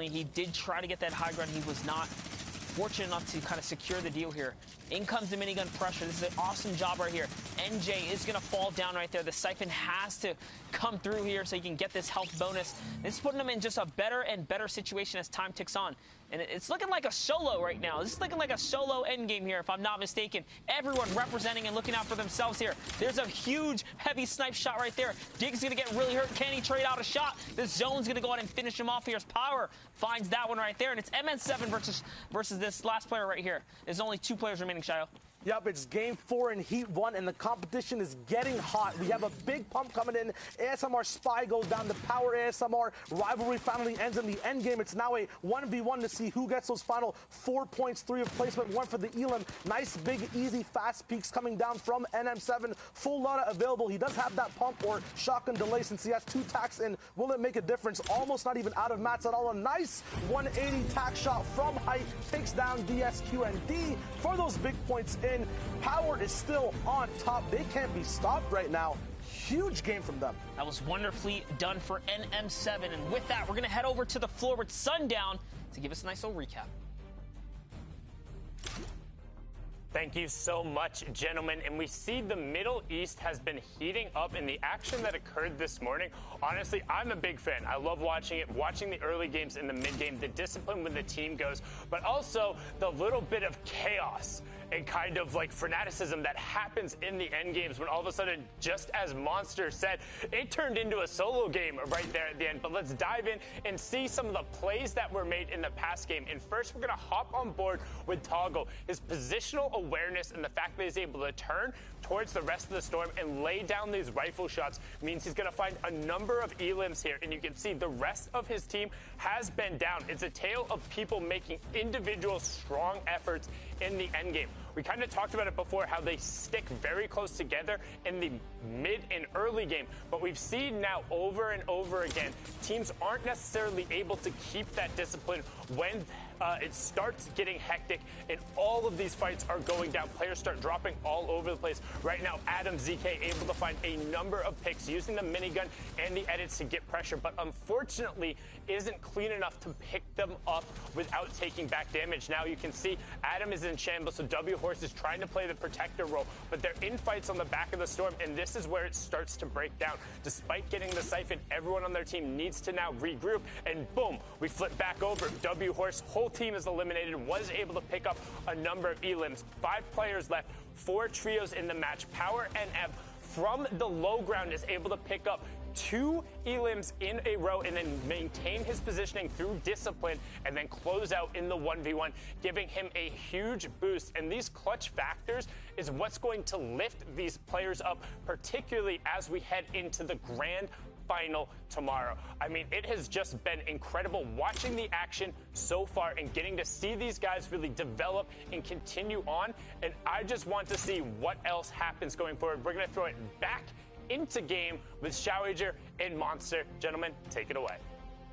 He did try to get that high ground. He was not fortunate enough to kind of secure the deal here. In comes the minigun pressure. This is an awesome job right here. NJ is going to fall down right there. The Siphon has to come through here so he can get this health bonus. This is putting him in just a better and better situation as time ticks on. And it's looking like a solo right now. This is looking like a solo endgame here, if I'm not mistaken. Everyone representing and looking out for themselves here. There's a huge, heavy snipe shot right there. Dig's going to get really hurt. Can he trade out a shot? The zone's going to go ahead and finish him off here as Power finds that one right there. And it's MN7 versus this last player right here. There's only 2 players remaining, Shayo. Yep, it's game 4 in Heat 1, and the competition is getting hot. We have a big pump coming in. ASMR Spy goes down. The Power ASMR rivalry finally ends in the end game. It's now a 1v1 to see who gets those final 4 points, 3 of placement, 1 for the Elam. Nice, big, easy, fast peaks coming down from NM7. Full Lana available. He does have that pump or shotgun delay since he has 2 tacks in. Will it make a difference? Almost not even out of mats at all. A nice 180 tack shot from height. Takes down DSQ and D for those big points in. Power is still on top. They can't be stopped right now. Huge game from them. That was wonderfully done for NM7. And with that, we're going to head over to the floor with Sundown to give us a nice little recap. Thank you so much, gentlemen. And we see the Middle East has been heating up in the action that occurred this morning. Honestly, I'm a big fan. I love watching it, watching the early games in the mid game, the discipline when the team goes, but also the little bit of chaos and kind of like fanaticism that happens in the end games when all of a sudden, just as Monster said, it turned into a solo game right there at the end. But let's dive in and see some of the plays that were made in the past game. And first, we're going to hop on board with Toggle. His positional awareness and the fact that he's able to turn towards the rest of the storm and lay down these rifle shots means he's going to find a number of elims here. And you can see the rest of his team has been down. It's a tale of people making individual strong efforts in the end game. We kind of talked about it before, how they stick very close together in the mid and early game. But we've seen now over and over again, teams aren't necessarily able to keep that discipline when it starts getting hectic and all of these fights are going down. Players start dropping all over the place. Right now, Adam ZK able to find a number of picks using the minigun and the edits to get pressure, but unfortunately isn't clean enough to pick them up without taking back damage. Now you can see Adam is in shambles, so W Horse is trying to play the protector role, but they're in fights on the back of the storm, and this is where it starts to break down. Despite getting the Siphon, everyone on their team needs to now regroup, and boom, we flip back over. W Horse, whole team is eliminated, was able to pick up a number of elims. 5 players left, 4 trios in the match. Power and Ebb from the low ground is able to pick up 2 elims in a row and then maintain his positioning through discipline and then close out in the 1v1, giving him a huge boost. And these clutch factors is what's going to lift these players up, particularly as we head into the grand final tomorrow. I mean, it has just been incredible watching the action so far and getting to see these guys really develop and continue on. And I just want to see what else happens going forward. We're going to throw it back into game with Showager and Monster. Gentlemen, take it away.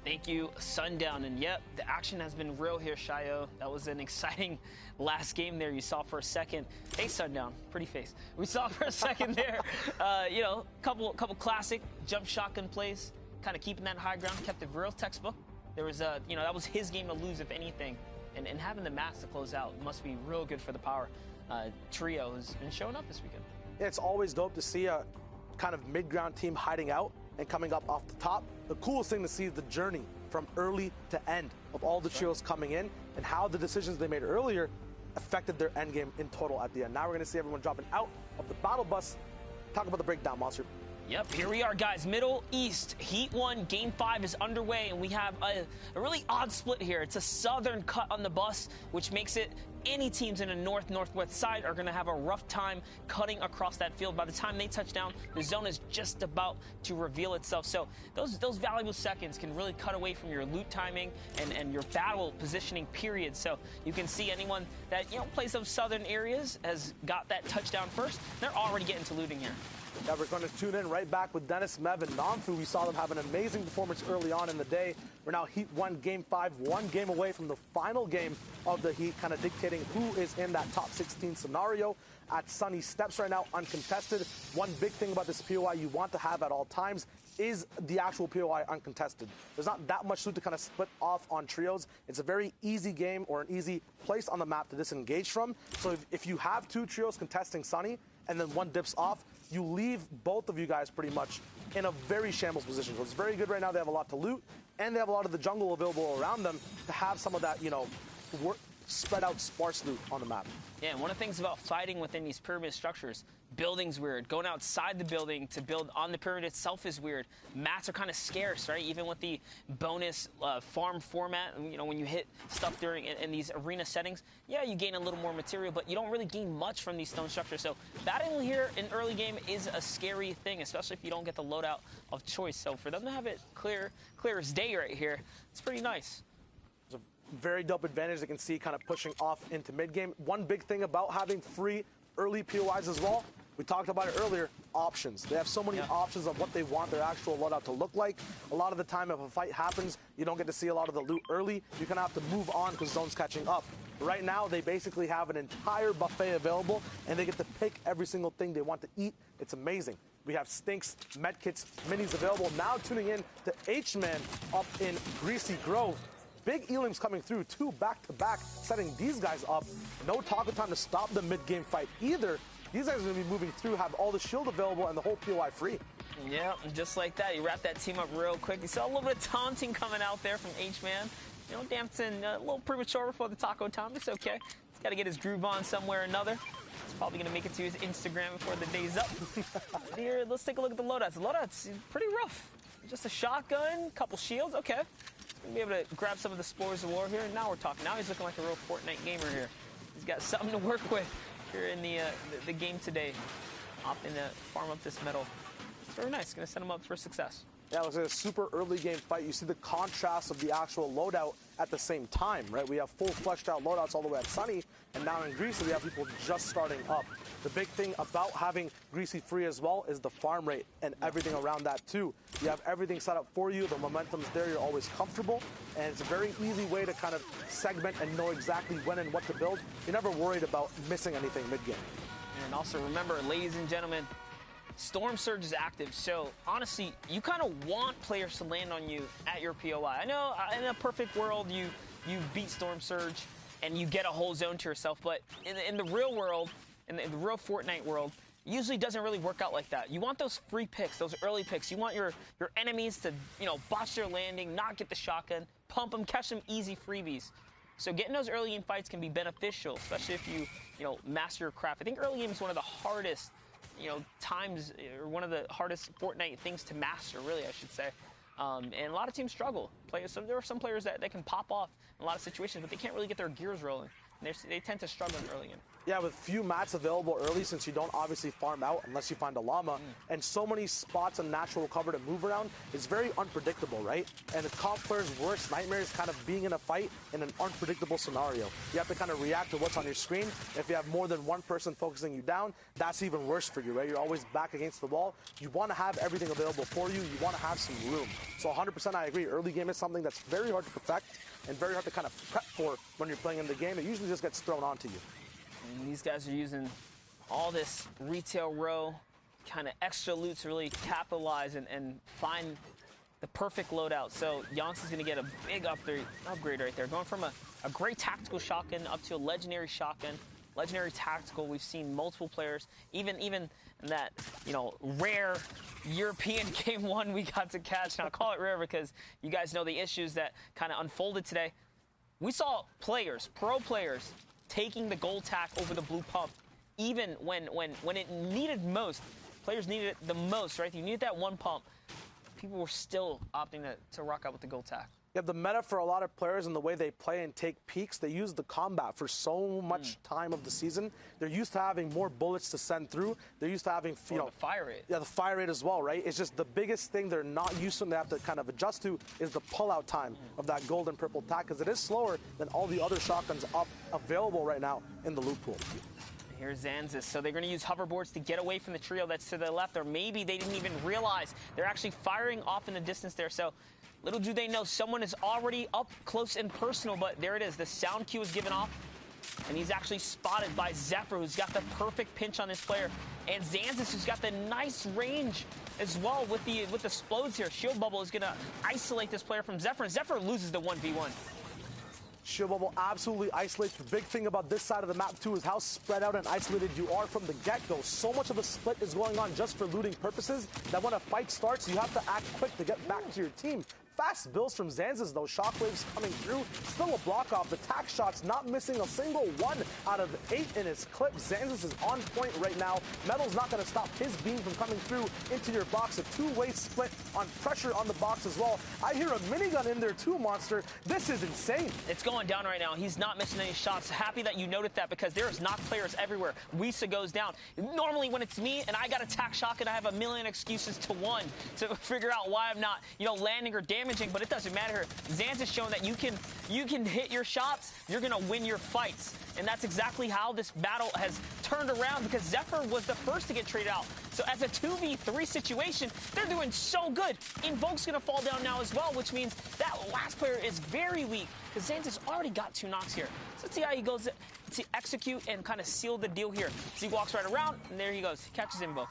Thank you, Sundown. And yep, the action has been real here, Shayo. That was an exciting last game there. You saw for a second. Hey, Sundown, pretty face. We saw for a second there, you know, couple classic jump shotgun plays, kind of keeping that high ground, kept it real textbook. There was you know, that was his game to lose, if anything. And having the mats to close out must be real good for the Power trio who's been showing up this weekend. It's always dope to see a kind of mid-ground team hiding out and coming up off the top. The coolest thing to see is the journey from early to end of all the trios coming in and how the decisions they made earlier affected their end game in total at the end. Now we're going to see everyone dropping out of the battle bus. Talk about the breakdown, Monster. Yep, here we are, guys. Middle East, Heat 1, Game 5 is underway, and we have a really odd split here. It's a southern cut on the bus, which makes it any teams in the north-northwest side are going to have a rough time cutting across that field. By the time they touch down, the zone is just about to reveal itself. So those valuable seconds can really cut away from your loot timing and your battle positioning period. So you can see anyone that, you know, plays those southern areas has got that touchdown first. They're already getting to looting here. Yeah, we're going to tune in right back with Dennis, Mev, and Namfu. We saw them have an amazing performance early on in the day. We're now Heat 1, Game 5, one game away from the final game of the Heat, kind of dictating who is in that top 16 scenario. At Sunny Steps right now, uncontested. One big thing about this POI you want to have at all times is the actual POI uncontested. There's not that much loot to kind of split off on trios. It's a very easy game or an easy place on the map to disengage from. So if you have two trios contesting Sunny and then one dips off, you leave both of you guys pretty much in a very shambles position. So it's very good right now. They have a lot to loot and they have a lot of the jungle available around them to have some of that, you know, spread out sparse loot on the map. Yeah, and one of the things about fighting within these pyramid structures, building's weird. Going outside the building to build on the pyramid itself is weird. Mats are kind of scarce, right? Even with the bonus farm format, you know, when you hit stuff during in these arena settings, yeah, you gain a little more material, but you don't really gain much from these stone structures. So battling here in early game is a scary thing, especially if you don't get the loadout of choice. So for them to have it clear as day right here, it's pretty nice. Very dope advantage they can see kind of pushing off into mid game. One big thing about having free early POIs as well, we talked about it earlier, options. They have so many options of what they want their actual loadout to look like. A lot of the time if a fight happens, you don't get to see a lot of the loot early. You kind of have to move on because zone's catching up. Right now, they basically have an entire buffet available and they get to pick every single thing they want to eat. It's amazing. We have stinks, medkits, minis available. Now tuning in to H-Man up in Greasy Grove. Big elims coming through, two back-to-back, setting these guys up. No taco time to stop the mid-game fight either. These guys are going to be moving through, have all the shield available, and the whole POI free. Yeah, just like that. You wrap that team up real quick. You saw a little bit of taunting coming out there from H-Man. You know, Dampton a little premature before the taco time. It's okay. He's got to get his groove on somewhere or another. He's probably going to make it to his Instagram before the day's up. Here, let's take a look at the loadouts. The loadouts pretty rough. Just a shotgun, couple shields. Okay. Gonna be able to grab some of the Spores of War here, and now we're talking. Now he's looking like a real Fortnite gamer here. He's got something to work with here in the game today. Opting to farm up this metal. It's very nice. Gonna set him up for success. Yeah, it was a super early game fight. You see the contrast of the actual loadout at the same time, right? We have full fleshed out loadouts all the way at Sunny, and now in Greasy we have people just starting up. The big thing about having Greasy free as well is the farm rate and everything around that too. You have everything set up for you. The momentum's there. You're always comfortable, and it's a very easy way to kind of segment and know exactly when and what to build. You're never worried about missing anything mid-game. And also remember, ladies and gentlemen, Storm Surge is active, so honestly, you kind of want players to land on you at your POI. I know in a perfect world, you beat Storm Surge and you get a whole zone to yourself, but in the real world, in the real Fortnite world, usually doesn't really work out like that. You want those free picks, those early picks. You want your enemies to, you know, botch their landing, not get the shotgun, pump them, catch them easy freebies. So getting those early game fights can be beneficial, especially if you master your craft. I think early game is one of the hardest times, or one of the hardest Fortnite things to master, really, I should say. And a lot of teams struggle. So there are some players that can pop off in a lot of situations, but they can't really get their gears rolling. And they tend to struggle in early game. Yeah, with few mats available early, since you don't obviously farm out unless you find a llama, and so many spots and natural cover to move around, it's very unpredictable, right? And the comp player's worst nightmare is kind of being in a fight in an unpredictable scenario. You have to kind of react to what's on your screen. If you have more than one person focusing you down, that's even worse for you, right? You're always back against the wall. You want to have everything available for you. You want to have some room. So 100% I agree. Early game is something that's very hard to perfect and very hard to kind of prep for when you're playing in the game. It usually just gets thrown onto you. And these guys are using all this retail row kind of extra loot to really capitalize and find the perfect loadout. So Yonk's going to get a big upgrade right there. Going from a great tactical shotgun up to a legendary shotgun. Legendary tactical, we've seen multiple players, even that, rare European game one we got to catch. And I'll call it rare because you guys know the issues that kind of unfolded today. We saw players, pro players, taking the gold tack over the blue pump, even when it needed most. Players needed it the most, right? You needed that one pump. People were still opting to rock out with the gold tack. Yeah, the meta for a lot of players and the way they play and take peaks, they use the combat for so much time of the season. They're used to having more bullets to send through. They're used to having, the fire rate. Yeah, the fire rate as well, right? It's just the biggest thing they're not used to and they have to kind of adjust to is the pull-out time of that gold and purple tack, because it is slower than all the other shotguns available right now in the loot pool. Here's Zanzis. So they're going to use hoverboards to get away from the trio that's to the left, or maybe they didn't even realize they're actually firing off in the distance there. So little do they know, someone is already up close and personal, but there it is. The sound cue is given off, and he's actually spotted by Zephyr, who's got the perfect pinch on this player, and Zanzis, who's got the nice range as well with the explodes here. Shield Bubble is going to isolate this player from Zephyr, and Zephyr loses the 1v1. Shield Bubble absolutely isolates. The big thing about this side of the map, too, is how spread out and isolated you are from the get-go. So much of a split is going on just for looting purposes that when a fight starts, you have to act quick to get back to your team. Fast builds from Zanzis, though. Shockwaves coming through. Still a block off. The tack shots not missing a single one out of 8 in his clip. Zanzis is on point right now. Metal's not going to stop his beam from coming through into your box. A two-way split on pressure on the box as well. I hear a minigun in there too, Monster. This is insane. It's going down right now. He's not missing any shots. Happy that you noted that, because there's knock players everywhere. Wisa goes down. Normally when it's me and I got a tack shotgun, I have a million excuses to figure out why I'm not, landing or damaging. But it doesn't matter. Zanz is showing that you can hit your shots, you're gonna win your fights. And that's exactly how this battle has turned around, because Zephyr was the first to get traded out. So as a 2v3 situation, they're doing so good. Invoke's gonna fall down now as well, which means that last player is very weak, because Zanz has already got 2 knocks here. So let's see how he goes to execute and kind of seal the deal here. So he walks right around, and there he goes. He catches Invoke.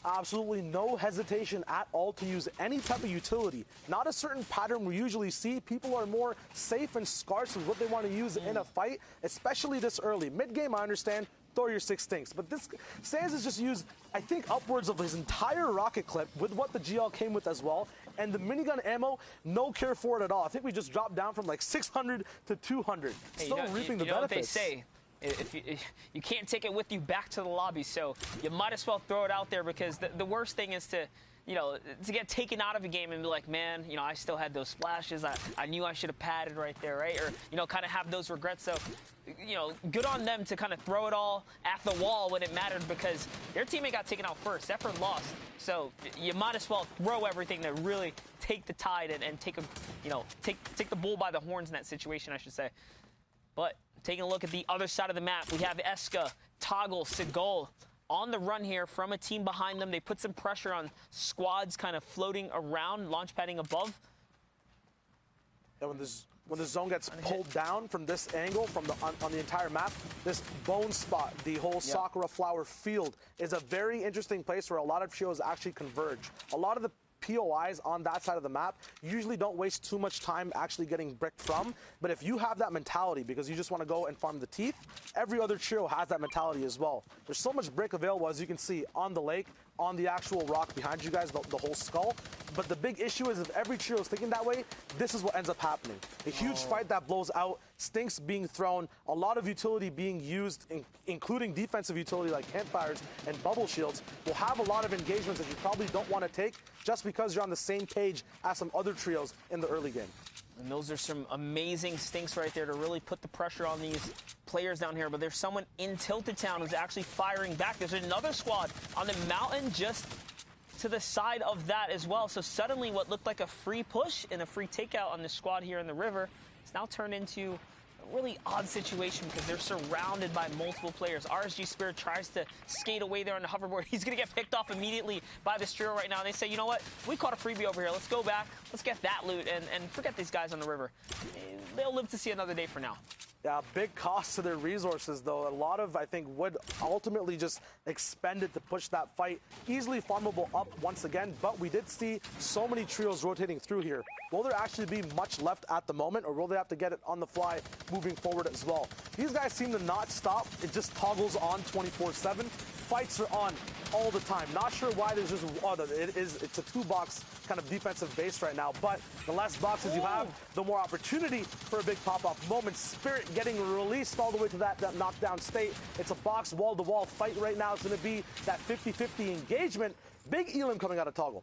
Absolutely no hesitation at all to use any type of utility. Not a certain pattern we usually see. People are more safe and scarce with what they want to use in a fight, especially this early. Mid-game, I understand, throw your 6 stinks. But this Sans has just used, I think, upwards of his entire rocket clip with what the GL came with as well. And the minigun ammo, no care for it at all. I think we just dropped down from like 600 to 200. Hey, Still reaping the benefits. You know what they say? If you can't take it with you back to the lobby, so you might as well throw it out there, because the worst thing is to get taken out of a game and be like, man, I still had those splashes. I knew I should have padded right there, right? Or, kind of have those regrets. So, good on them to kind of throw it all at the wall when it mattered, because their teammate got taken out first. Zephyr lost. So you might as well throw everything to really take the tide and take take the bull by the horns in that situation, I should say. But taking a look at the other side of the map, we have Eska, Toggle, Seagull on the run here from a team behind them. They put some pressure on squads kind of floating around, launch padding above. And when the zone gets pulled down from this angle, on the entire map, this bone spot, the whole Sakura flower field, is a very interesting place where a lot of trios actually converge. A lot of the POIs on that side of the map usually don't waste too much time actually getting bricked from, but if you have that mentality because you just want to go and farm the teeth, every other trio has that mentality as well. There's so much brick available, as you can see, on the lake, on the actual rock behind you guys, the whole skull. But the big issue is if every trio is thinking that way, this is what ends up happening. A huge fight that blows out, stinks being thrown, a lot of utility being used, including defensive utility like campfires and bubble shields, will have a lot of engagements that you probably don't want to take just because you're on the same page as some other trios in the early game. And those are some amazing stinks right there to really put the pressure on these players down here. But there's someone in Tilted Town who's actually firing back. There's another squad on the mountain just to the side of that as well. So suddenly what looked like a free push and a free takeout on this squad here in the river, it's now turned into a really odd situation because they're surrounded by multiple players. RSG Spirit tries to skate away there on the hoverboard. He's going to get picked off immediately by this trio right now. And they say, you know what? We caught a freebie over here. Let's go back. Let's get that loot and forget these guys on the river. They'll live to see another day for now. Yeah, big cost to their resources, though. A lot of, I think, would ultimately just expend it to push that fight. Easily farmable up once again, but we did see so many trios rotating through here. Will there actually be much left at the moment, or will they have to get it on the fly moving forward as well? These guys seem to not stop. It just toggles on 24/7. Fights are on all the time. Not sure why there's just it's a 2-box kind of defensive base right now, but the less boxes you have, the more opportunity for a big pop-off moment. Spirit getting released all the way to that knockdown state. It's a box wall-to-wall fight right now. It's going to be that 50-50 engagement. Big Elim coming out of Toggle.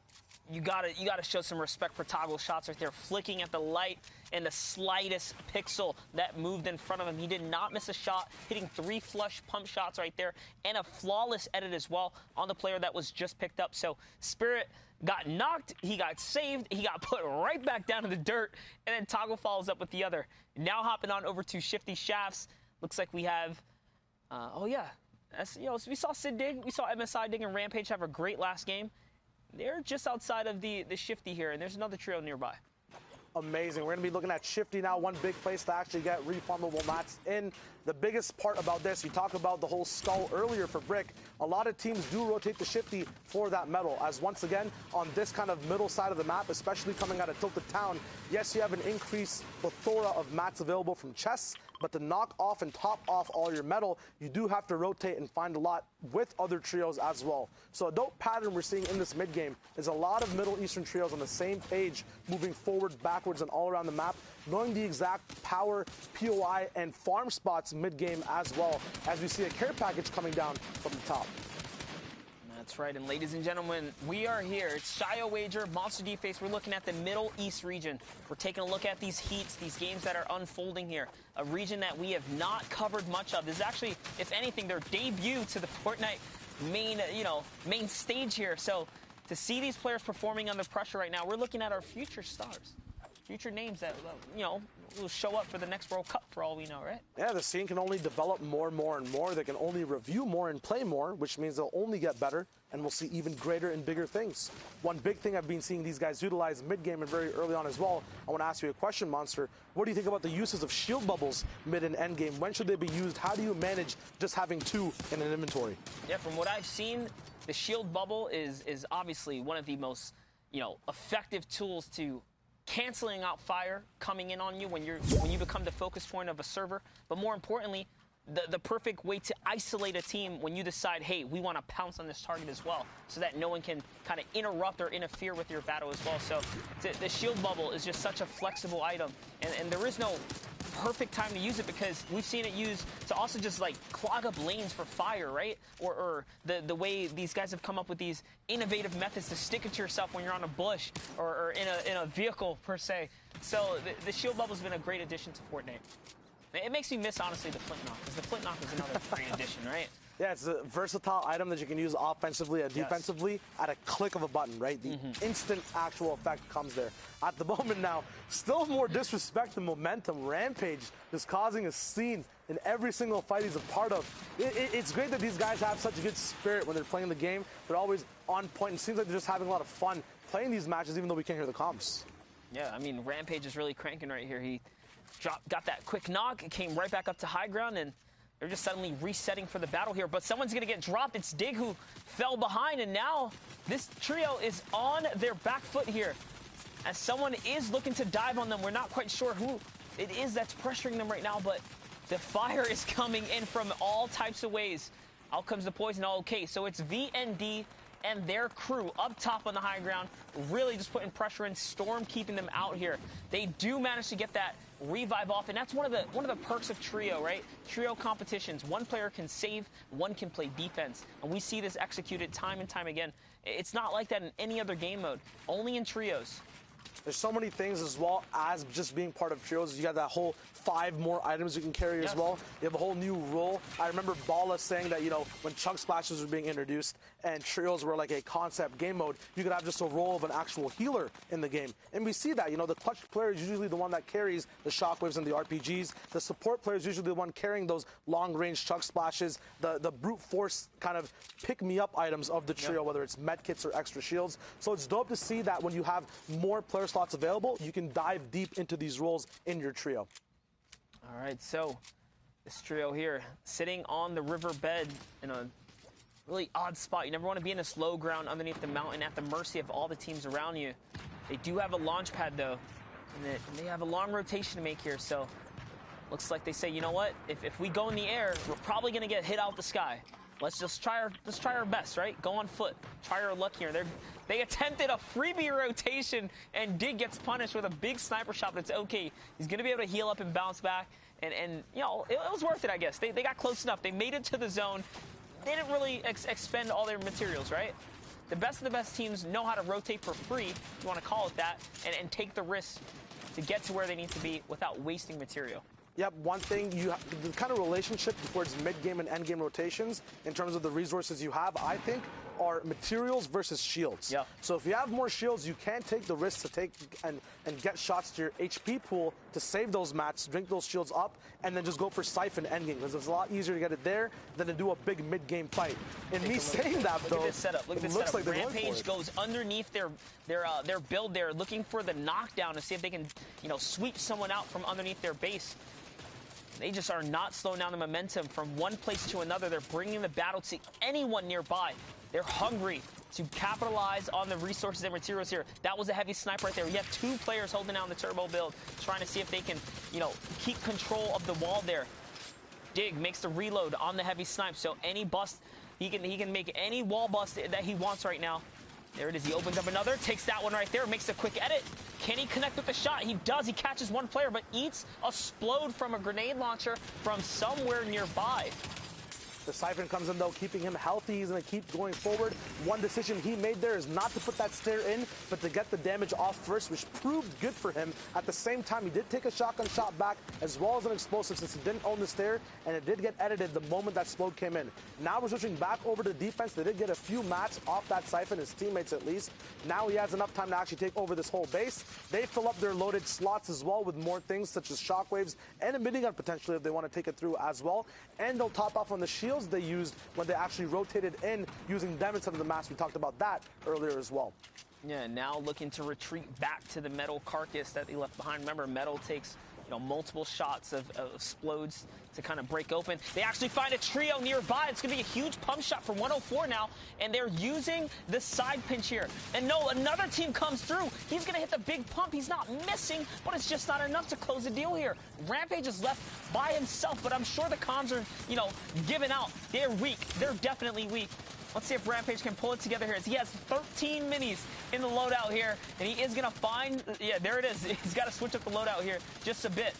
You gotta show some respect for Toggle's shots right there, flicking at the light and the slightest pixel that moved in front of him. He did not miss a shot, hitting 3 flush pump shots right there, and a flawless edit as well on the player that was just picked up. So Spirit got knocked, he got saved, he got put right back down in the dirt, and then Toggle follows up with the other. Now hopping on over to Shifty Shafts. Looks like we have, As, you know, we saw Sid dig, we saw MSI dig, and Rampage have a great last game. They're just outside of the Shifty here, and there's another trio nearby. Amazing. We're going to be looking at Shifty now, one big place to actually get refarmable mats in. The biggest part about this, you talked about the whole skull earlier for Brick. A lot of teams do rotate the Shifty for that metal, as once again, on this kind of middle side of the map, especially coming out of Tilted Town, yes, you have an increased plethora of mats available from chests, but to knock off and top off all your metal, you do have to rotate and find a lot with other trios as well. So a dope pattern we're seeing in this mid game is a lot of Middle Eastern trios on the same page, moving forward, backwards, and all around the map, knowing the exact power, POI, and farm spots mid game as well, as we see a care package coming down from the top. That's right, and ladies and gentlemen, we are here. It's Shio Wager, Monster D-Face. We're looking at the Middle East region. We're taking a look at these heats, these games that are unfolding here. A region that we have not covered much of. This is actually, if anything, their debut to the Fortnite main stage here. So to see these players performing under pressure right now, we're looking at our future stars. Future names that, will show up for the next World Cup for all we know, right? Yeah, the scene can only develop more and more and more. They can only review more and play more, which means they'll only get better, and we'll see even greater and bigger things. One big thing I've been seeing these guys utilize mid-game and very early on as well, I want to ask you a question, Monster. What do you think about the uses of shield bubbles mid and end game? When should they be used? How do you manage just having two in an inventory? Yeah, from what I've seen, the shield bubble is obviously one of the most, effective tools to canceling out fire coming in on you when you become the focus point of a server. But more importantly, the perfect way to isolate a team when you decide, hey, we want to pounce on this target as well, so that no one can kind of interrupt or interfere with your battle as well. So the shield bubble is just such a flexible item, and there is no perfect time to use it, because we've seen it used to also just like clog up lanes for fire, right? Or the way these guys have come up with these innovative methods to stick it to yourself when you're on a bush or in a vehicle per se. So the shield bubble has been a great addition to Fortnite. It makes me miss, honestly, the flint knock, because the flint knock is another great addition, right? Yeah, it's a versatile item that you can use offensively and defensively at a click of a button, right? The instant actual effect comes there. At the moment now, still more disrespect and momentum. Rampage is causing a scene in every single fight he's a part of. It's great that these guys have such a good spirit when they're playing the game. They're always on point. It seems like they're just having a lot of fun playing these matches, even though we can't hear the comps. Yeah, I mean, Rampage is really cranking right here. He got that quick knock, came right back up to high ground, and they're just suddenly resetting for the battle here. But someone's going to get dropped. It's Dig who fell behind, and now this trio is on their back foot here, as someone is looking to dive on them. We're not quite sure who it is that's pressuring them right now, but the fire is coming in from all types of ways. Out comes the poison. Okay, so it's VND and their crew up top on the high ground, really just putting pressure in. Storm keeping them out here. They do manage to get that revive off, and that's one of the perks of trio, right? Trio competitions. One player can save, one can play defense, and we see this executed time and time again. It's not like that in any other game mode, only in trios. There's so many things as well as just being part of trios. You got that whole 5 more items you can carry as well. You have a whole new role. I remember Bala saying that, when chunk splashes were being introduced and trios were like a concept game mode, you could have just a role of an actual healer in the game. And we see that, the clutch player is usually the one that carries the shockwaves and the RPGs. The support player is usually the one carrying those long-range chunk splashes, the brute force kind of pick-me-up items of the trio, whether it's medkits or extra shields. So it's dope to see that when you have more player slots available, you can dive deep into these roles in your trio. All right, so this trio here, sitting on the riverbed in a really odd spot. You never want to be in this low ground underneath the mountain at the mercy of all the teams around you. They do have a launch pad, though, and they have a long rotation to make here, so looks like they say, you know what? If we go in the air, we're probably going to get hit out the sky. Let's try our best, right? Go on foot. Try our luck here. They attempted a freebie rotation, and Dig gets punished with a big sniper shot, but it's okay. He's going to be able to heal up and bounce back, and it was worth it, I guess. They got close enough. They made it to the zone. They didn't really expend all their materials, right? The best of the best teams know how to rotate for free, if you want to call it that, and take the risk to get to where they need to be without wasting material. Yep, one thing, the kind of relationship towards mid-game and end-game rotations in terms of the resources you have, I think, are materials versus shields. Yeah. So if you have more shields, you can take the risk to take and get shots to your HP pool to save those mats, drink those shields up, and then just go for Siphon endgame, because it's a lot easier to get it there than to do a big mid-game fight. And me saying that, though, look at this setup. Look at this setup. like Rampage goes underneath their build there, looking for the knockdown to see if they can, sweep someone out from underneath their base. They just are not slowing down the momentum from one place to another. They're bringing the battle to anyone nearby. They're hungry to capitalize on the resources and materials here. That was a heavy snipe right there. You have two players holding down the turbo build, trying to see if they can, keep control of the wall there. Dig makes the reload on the heavy snipe, so any bust, he can make any wall bust that he wants right now. There it is. He opens up another, takes that one right there, makes a quick edit. Can he connect with the shot? He does. He catches one player, but eats a explode from a grenade launcher from somewhere nearby. The Siphon comes in, though, keeping him healthy. He's going to keep going forward. One decision he made there is not to put that stair in, but to get the damage off first, which proved good for him. At the same time, he did take a shotgun shot back, as well as an explosive, since he didn't own the stair, and it did get edited the moment that explode came in. Now we're switching back over to defense. They did get a few mats off that Siphon, his teammates at least. Now he has enough time to actually take over this whole base. They fill up their loaded slots as well with more things, such as shockwaves and a minigun potentially if they want to take it through as well. And they'll top off on the shields they used when they actually rotated in, using them instead of the mats. We talked about that earlier as well. Yeah, now looking to retreat back to the metal carcass that they left behind. Remember, metal takes multiple shots of explodes to kind of break open. They actually find a trio nearby. It's going to be a huge pump shot from 104 now, and they're using the side pinch here. And no, another team comes through. He's going to hit the big pump. He's not missing, but it's just not enough to close the deal here. Rampage is left by himself, but I'm sure the comms are, giving out. They're weak. They're definitely weak. Let's see if Rampage can pull it together here. He has 13 minis in the loadout here, and he is going to find... Yeah, there it is. He's got to switch up the loadout here just a bit.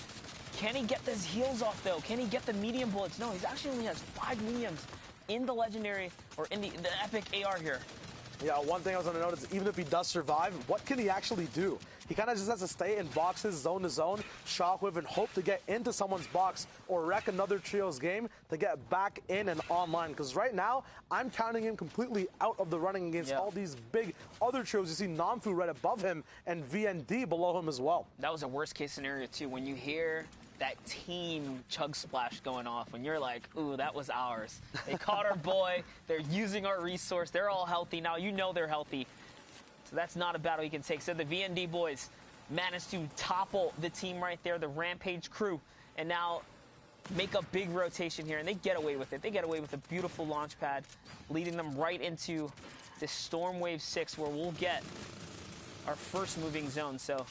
Can he get his heals off, though? Can he get the medium bullets? No, he actually only has 5 mediums in the legendary, or in the epic AR here. Yeah, one thing I was going to notice, even if he does survive, what can he actually do? He kind of just has to stay in boxes, zone to zone, shockwave, and hope to get into someone's box or wreck another trio's game to get back in and online. Because right now, I'm counting him completely out of the running against all these big other trios. You see Namfu right above him and VND below him as well. That was a worst-case scenario, too. When you hear that team chug splash going off, when you're like, ooh, that was ours. They caught our boy. They're using our resource. They're all healthy now. You know they're healthy. So that's not a battle he can take. So the VND boys managed to topple the team right there, the Rampage crew, and now make a big rotation here, and they get away with it. They get away with a beautiful launch pad, leading them right into this Storm Wave 6, where we'll get our first moving zone. So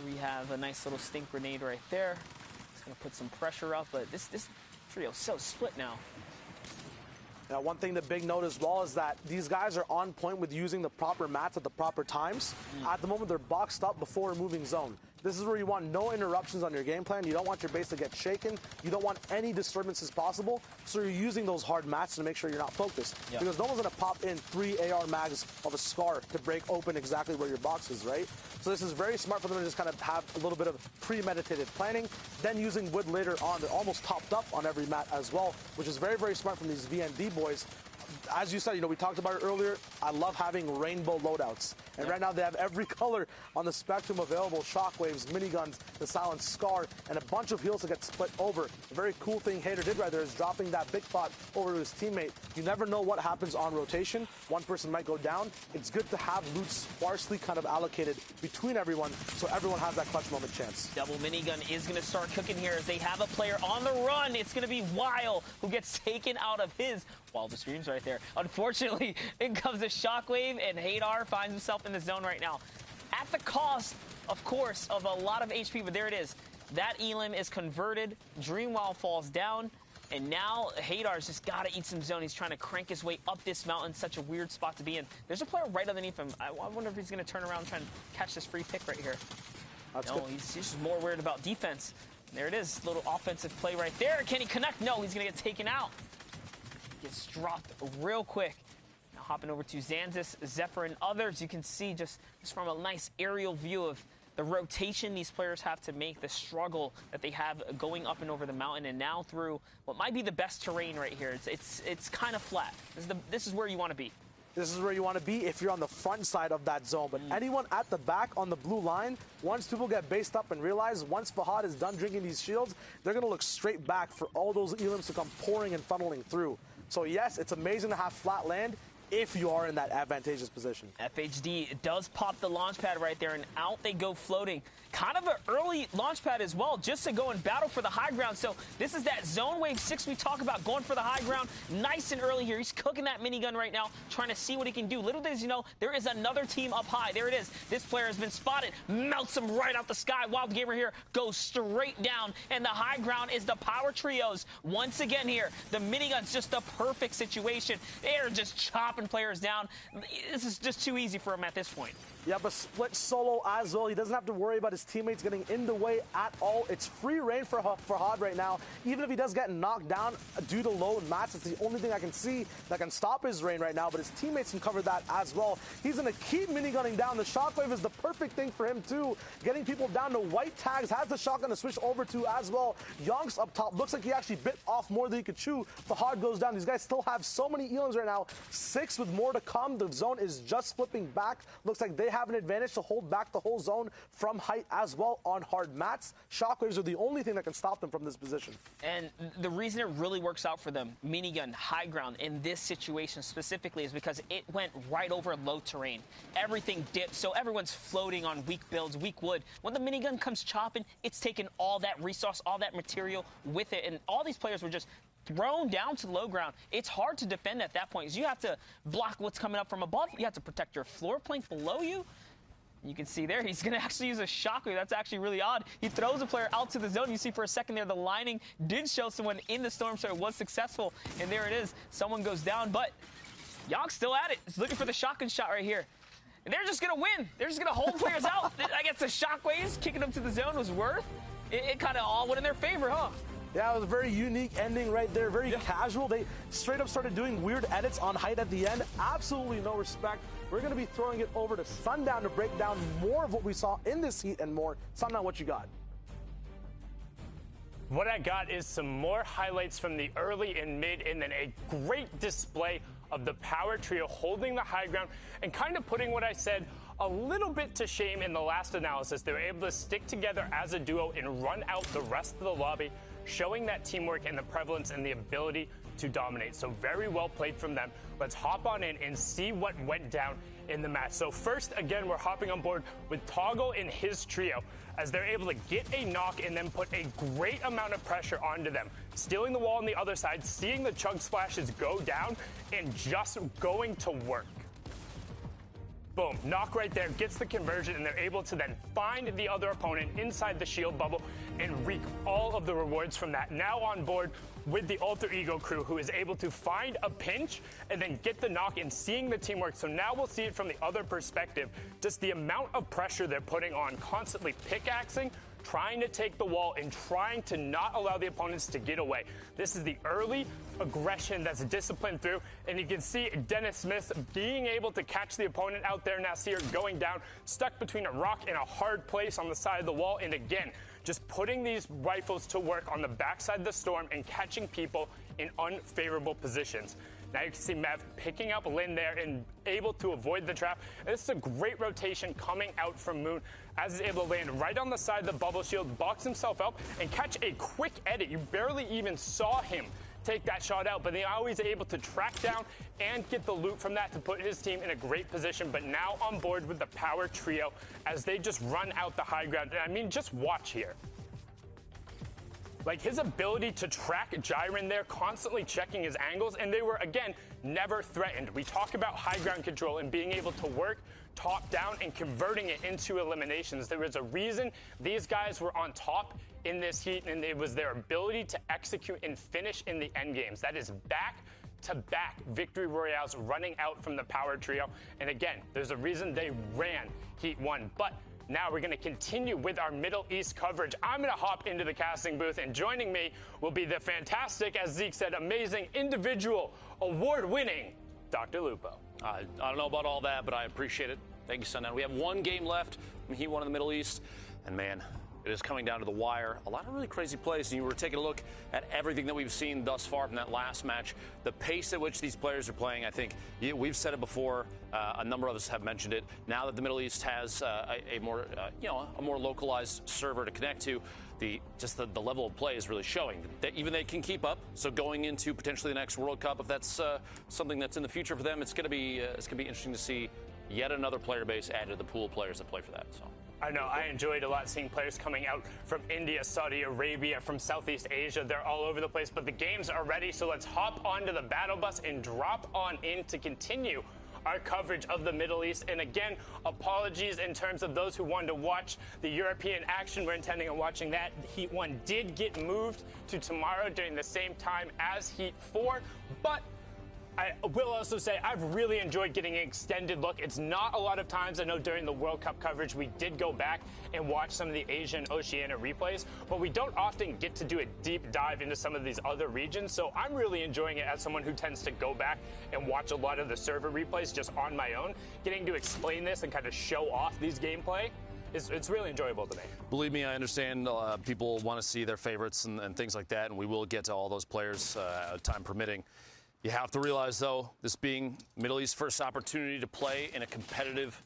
we have a nice little stink grenade right there. It's going to put some pressure up, but this trio is so split now. Now, one thing, the big note as well, is that these guys are on point with using the proper mats at the proper times. At the moment, they're boxed up before a moving zone. This is where you want no interruptions on your game plan. You don't want your base to get shaken. You don't want any disturbances possible. So you're using those hard mats to make sure you're not focused. Because no one's going to pop in 3 AR mags of a SCAR to break open exactly where your box is, right? So this is very smart for them to just kind of have a little bit of premeditated planning. Then using wood later on, they're almost topped up on every mat as well, which is very, very smart from these VND boys. As you said, we talked about it earlier, I love having rainbow loadouts. And right now they have every color on the spectrum available: shockwaves, miniguns, the silent SCAR, and a bunch of heals to get split over. The very cool thing Hater did right there is dropping that big pot over to his teammate. You never know what happens on rotation. One person might go down. It's good to have loot sparsely kind of allocated between everyone, so everyone has that clutch moment chance. Double minigun is going to start cooking here as they have a player on the run. It's going to be Weil who gets taken out of his the streams right there. Unfortunately, in comes a shockwave, and Hadar finds himself in the zone right now. At the cost, of course, of a lot of HP, but there it is. That Elim is converted. Dreamwild falls down, and now Hadar's just got to eat some zone. He's trying to crank his way up this mountain. Such a weird spot to be in. There's a player right underneath him. I wonder if he's going to turn around and try and catch this free pick right here. No, he's just more worried about defense. There it is. Little offensive play right there. Can he connect? No, he's going to get taken out. Gets dropped real quick. Now hopping over to Xanzis, Zephyr, and others. You can see just from a nice aerial view of the rotation these players have to make, the struggle that they have going up and over the mountain, and now through what might be the best terrain right here. It's kind of flat. This is where you want to be. This is where you want to be if you're on the front side of that zone. But anyone at the back on the blue line, once people get based up and realize once Fahad is done drinking these shields, they're going to look straight back for all those elims to come pouring and funneling through. So yes, it's amazing to have flat land if you are in that advantageous position. FHD does pop the launch pad right there, and out they go floating. Kind of an early launch pad as well, just to go and battle for the high ground. So this is that zone wave 6 we talk about, going for the high ground nice and early here. He's cooking that minigun right now, trying to see what he can do. Little does you know, there is another team up high. There it is. This player has been spotted, melts him right out the sky. Wild Gamer here goes straight down, and the high ground is the power trios. Once again here, the minigun's just a perfect situation. They're just chopping players down. This is just too easy for him at this point. Yeah, but split solo as well. He doesn't have to worry about his teammates getting in the way at all. It's free reign for Fahad right now. Even if he does get knocked down due to low mats, it's the only thing I can see that can stop his reign right now. But his teammates can cover that as well. He's going to keep minigunning down. The shockwave is the perfect thing for him too. Getting people down to white tags, has the shotgun to switch over to as well. Yonks up top. Looks like he actually bit off more than he could chew. Fahad goes down. These guys still have so many elims right now. 6 with more to come. The zone is just flipping back. Looks like they have an advantage to hold back the whole zone from height as well on hard mats. Shockwaves are the only thing that can stop them from this position. And the reason it really works out for them, minigun, high ground, in this situation specifically, is because it went right over low terrain. Everything dipped, so everyone's floating on weak builds, weak wood. When the minigun comes chopping, it's taking all that resource, all that material with it, and all these players were just thrown down to the low ground. It's hard to defend at that point, because you have to block what's coming up from above. You have to protect your floor plank below you. You can see there, he's going to actually use a shockwave. That's actually really odd. He throws a player out to the zone. You see for a second there, the lining did show someone in the storm, so it was successful. And there it is. Someone goes down, but Yonk's still at it. He's looking for the shotgun shot right here. And they're just going to win. They're just going to hold players out. I guess the shockwaves kicking them to the zone was worth. It kind of all went in their favor, huh? Yeah, it was a very unique ending right there. Very casual. They straight up started doing weird edits on height at the end. Absolutely no respect. We're going to be throwing it over to Sundown to break down more of what we saw in this heat and more. Sundown, what you got? What I got is some more highlights from the early and mid, and then a great display of the power trio holding the high ground and kind of putting what I said a little bit to shame in the last analysis. They were able to stick together as a duo and run out the rest of the lobby, showing that teamwork and the prevalence and the ability to dominate. So very well played from them. Let's hop on in and see what went down in the match. So first, again, we're hopping on board with Toggle and his trio as they're able to get a knock and then put a great amount of pressure onto them, stealing the wall on the other side, seeing the chug splashes go down, and just going to work. Boom, knock right there, gets the conversion, and they're able to then find the other opponent inside the shield bubble and reap all of the rewards from that. Now on board with the Alter Ego crew, who is able to find a pinch and then get the knock and seeing the teamwork. So now we'll see it from the other perspective, just the amount of pressure they're putting on, constantly pickaxing, trying to take the wall and trying to not allow the opponents to get away. This is the early aggression that's disciplined through, and you can see Dennis Smith being able to catch the opponent out there. Nasir going down, stuck between a rock and a hard place on the side of the wall, and again, just putting these rifles to work on the backside of the storm and catching people in unfavorable positions. Now you can see Mev picking up Lin there and able to avoid the trap. And this is a great rotation coming out from Moon as he's able to land right on the side of the bubble shield, box himself up, and catch a quick edit. You barely even saw him take that shot out, but now he's able to track down and get the loot from that to put his team in a great position. But now on board with the power trio as they just run out the high ground. And I mean, just watch here. Like his ability to track Jiren there, constantly checking his angles, and they were, again, never threatened. We talk about high ground control and being able to work top down and converting it into eliminations. There was a reason these guys were on top in this heat, and it was their ability to execute and finish in the end games. That is back-to-back victory royales running out from the power trio. And again, there's a reason they ran Heat 1. But now we're going to continue with our Middle East coverage. I'm going to hop into the casting booth, and joining me will be the fantastic, as Zeke said, amazing, individual, award-winning Dr. Lupo. I don't know about all that, but I appreciate it. Thank you, Sundown. We have one game left from Heat 1 in the Middle East, and man, it is coming down to the wire. A lot of really crazy plays, and you were taking a look at everything that we've seen thus far from that last match. The pace at which these players are playing, I think, we've said it before. A number of us have mentioned it. Now that the Middle East has a more localized server to connect to, the level of play is really showing that even they can keep up. So going into potentially the next World Cup, if that's something that's in the future for them, it's going to be interesting to see yet another player base added to the pool of players that play for that. So. I know, I enjoyed a lot seeing players coming out from India, Saudi Arabia, from Southeast Asia. They're all over the place, but the games are ready, so let's hop onto the battle bus and drop on in to continue our coverage of the Middle East. And again, apologies in terms of those who wanted to watch the European action. We're intending on watching that. Heat 1 did get moved to tomorrow during the same time as Heat 4, but I will also say I've really enjoyed getting an extended look. It's not a lot of times. I know during the World Cup coverage we did go back and watch some of the Asia and Oceania replays, but we don't often get to do a deep dive into some of these other regions. So I'm really enjoying it as someone who tends to go back and watch a lot of the server replays just on my own. Getting to explain this and kind of show off these gameplay, it's really enjoyable to me. Believe me, I understand people want to see their favorites and things like that, and we will get to all those players, time permitting. You have to realize, though, this being Middle East's first opportunity to play in a competitive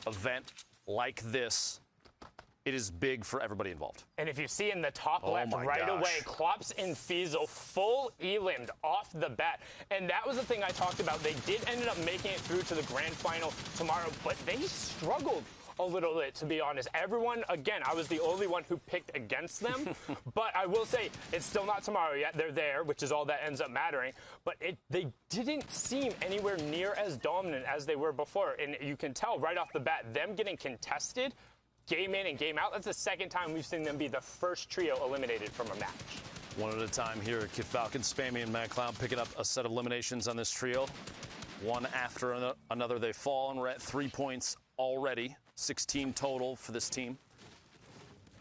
event like this, it is big for everybody involved. And if you see in the top left right away, Klops and Fiesel full elimed off the bat. And that was the thing I talked about. They did end up making it through to the grand final tomorrow, but they struggled a little bit, to be honest. Everyone, again, I was the only one who picked against them. But I will say, it's still not tomorrow yet. They're there, which is all that ends up mattering. But they didn't seem anywhere near as dominant as they were before. And you can tell right off the bat, them getting contested, game in and game out, that's the second time we've seen them be the first trio eliminated from a match. One at a time here at Kid Falcon, Spammy and Mad Clown picking up a set of eliminations on this trio. One after another, they fall, and we're at 3 points already. 16 total for this team.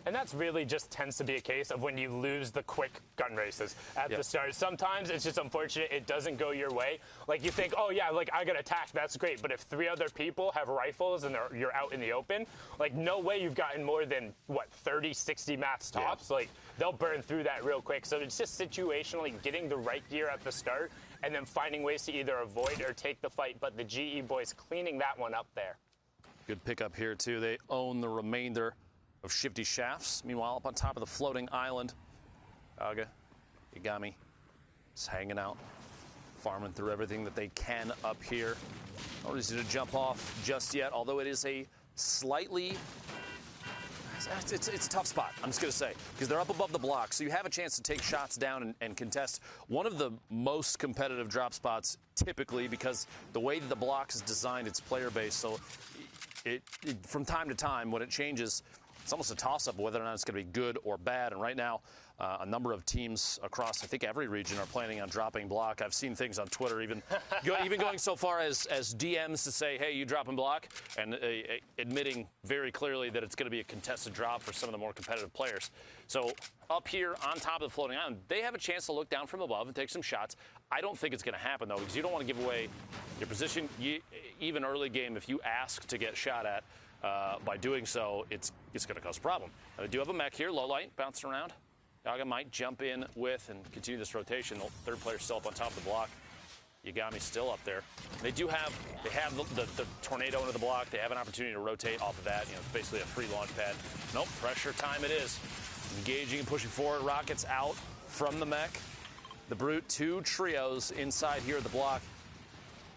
And that's really just tends to be a case of when you lose the quick gun races at the start. Sometimes it's just unfortunate it doesn't go your way. Like you think, oh yeah, like I got attacked, that's great. But if 3 other people have rifles and you're out in the open, like no way you've gotten more than, what, 30, 60 mats tops? Yeah. Like they'll burn through that real quick. So it's just situationally getting the right gear at the start and then finding ways to either avoid or take the fight. But the GE boys cleaning that one up there. Good pickup here, too. They own the remainder of Shifty Shafts. Meanwhile, up on top of the floating island, Aga, Yagami is hanging out, farming through everything that they can up here. Not easy to jump off just yet, although it is a slightly... It's a tough spot, I'm just going to say, because they're up above the block, so you have a chance to take shots down and contest one of the most competitive drop spots typically, because the way that the block is designed, it's player-based, so it from time to time, when it changes, it's almost a toss-up whether or not it's going to be good or bad. And right now, a number of teams across, I think, every region are planning on dropping block. I've seen things on Twitter even going so far as DMs to say, hey, you dropping block, and admitting very clearly that it's going to be a contested drop for some of the more competitive players. So up here on top of the floating island, they have a chance to look down from above and take some shots. I don't think it's going to happen, though, because you don't want to give away your position. Even early game, if you ask to get shot at, by doing so, it's going to cause a problem. They do have a mech here, low light, bouncing around. Yaga might jump in with and continue this rotation. The third player still up on top of the block. Yagami's still up there. They have the tornado into the block. They have an opportunity to rotate off of that. It's basically a free launch pad. Nope, pressure time it is. Engaging and pushing forward. Rockets out from the mech. The Brute, 2 trios inside here at the block.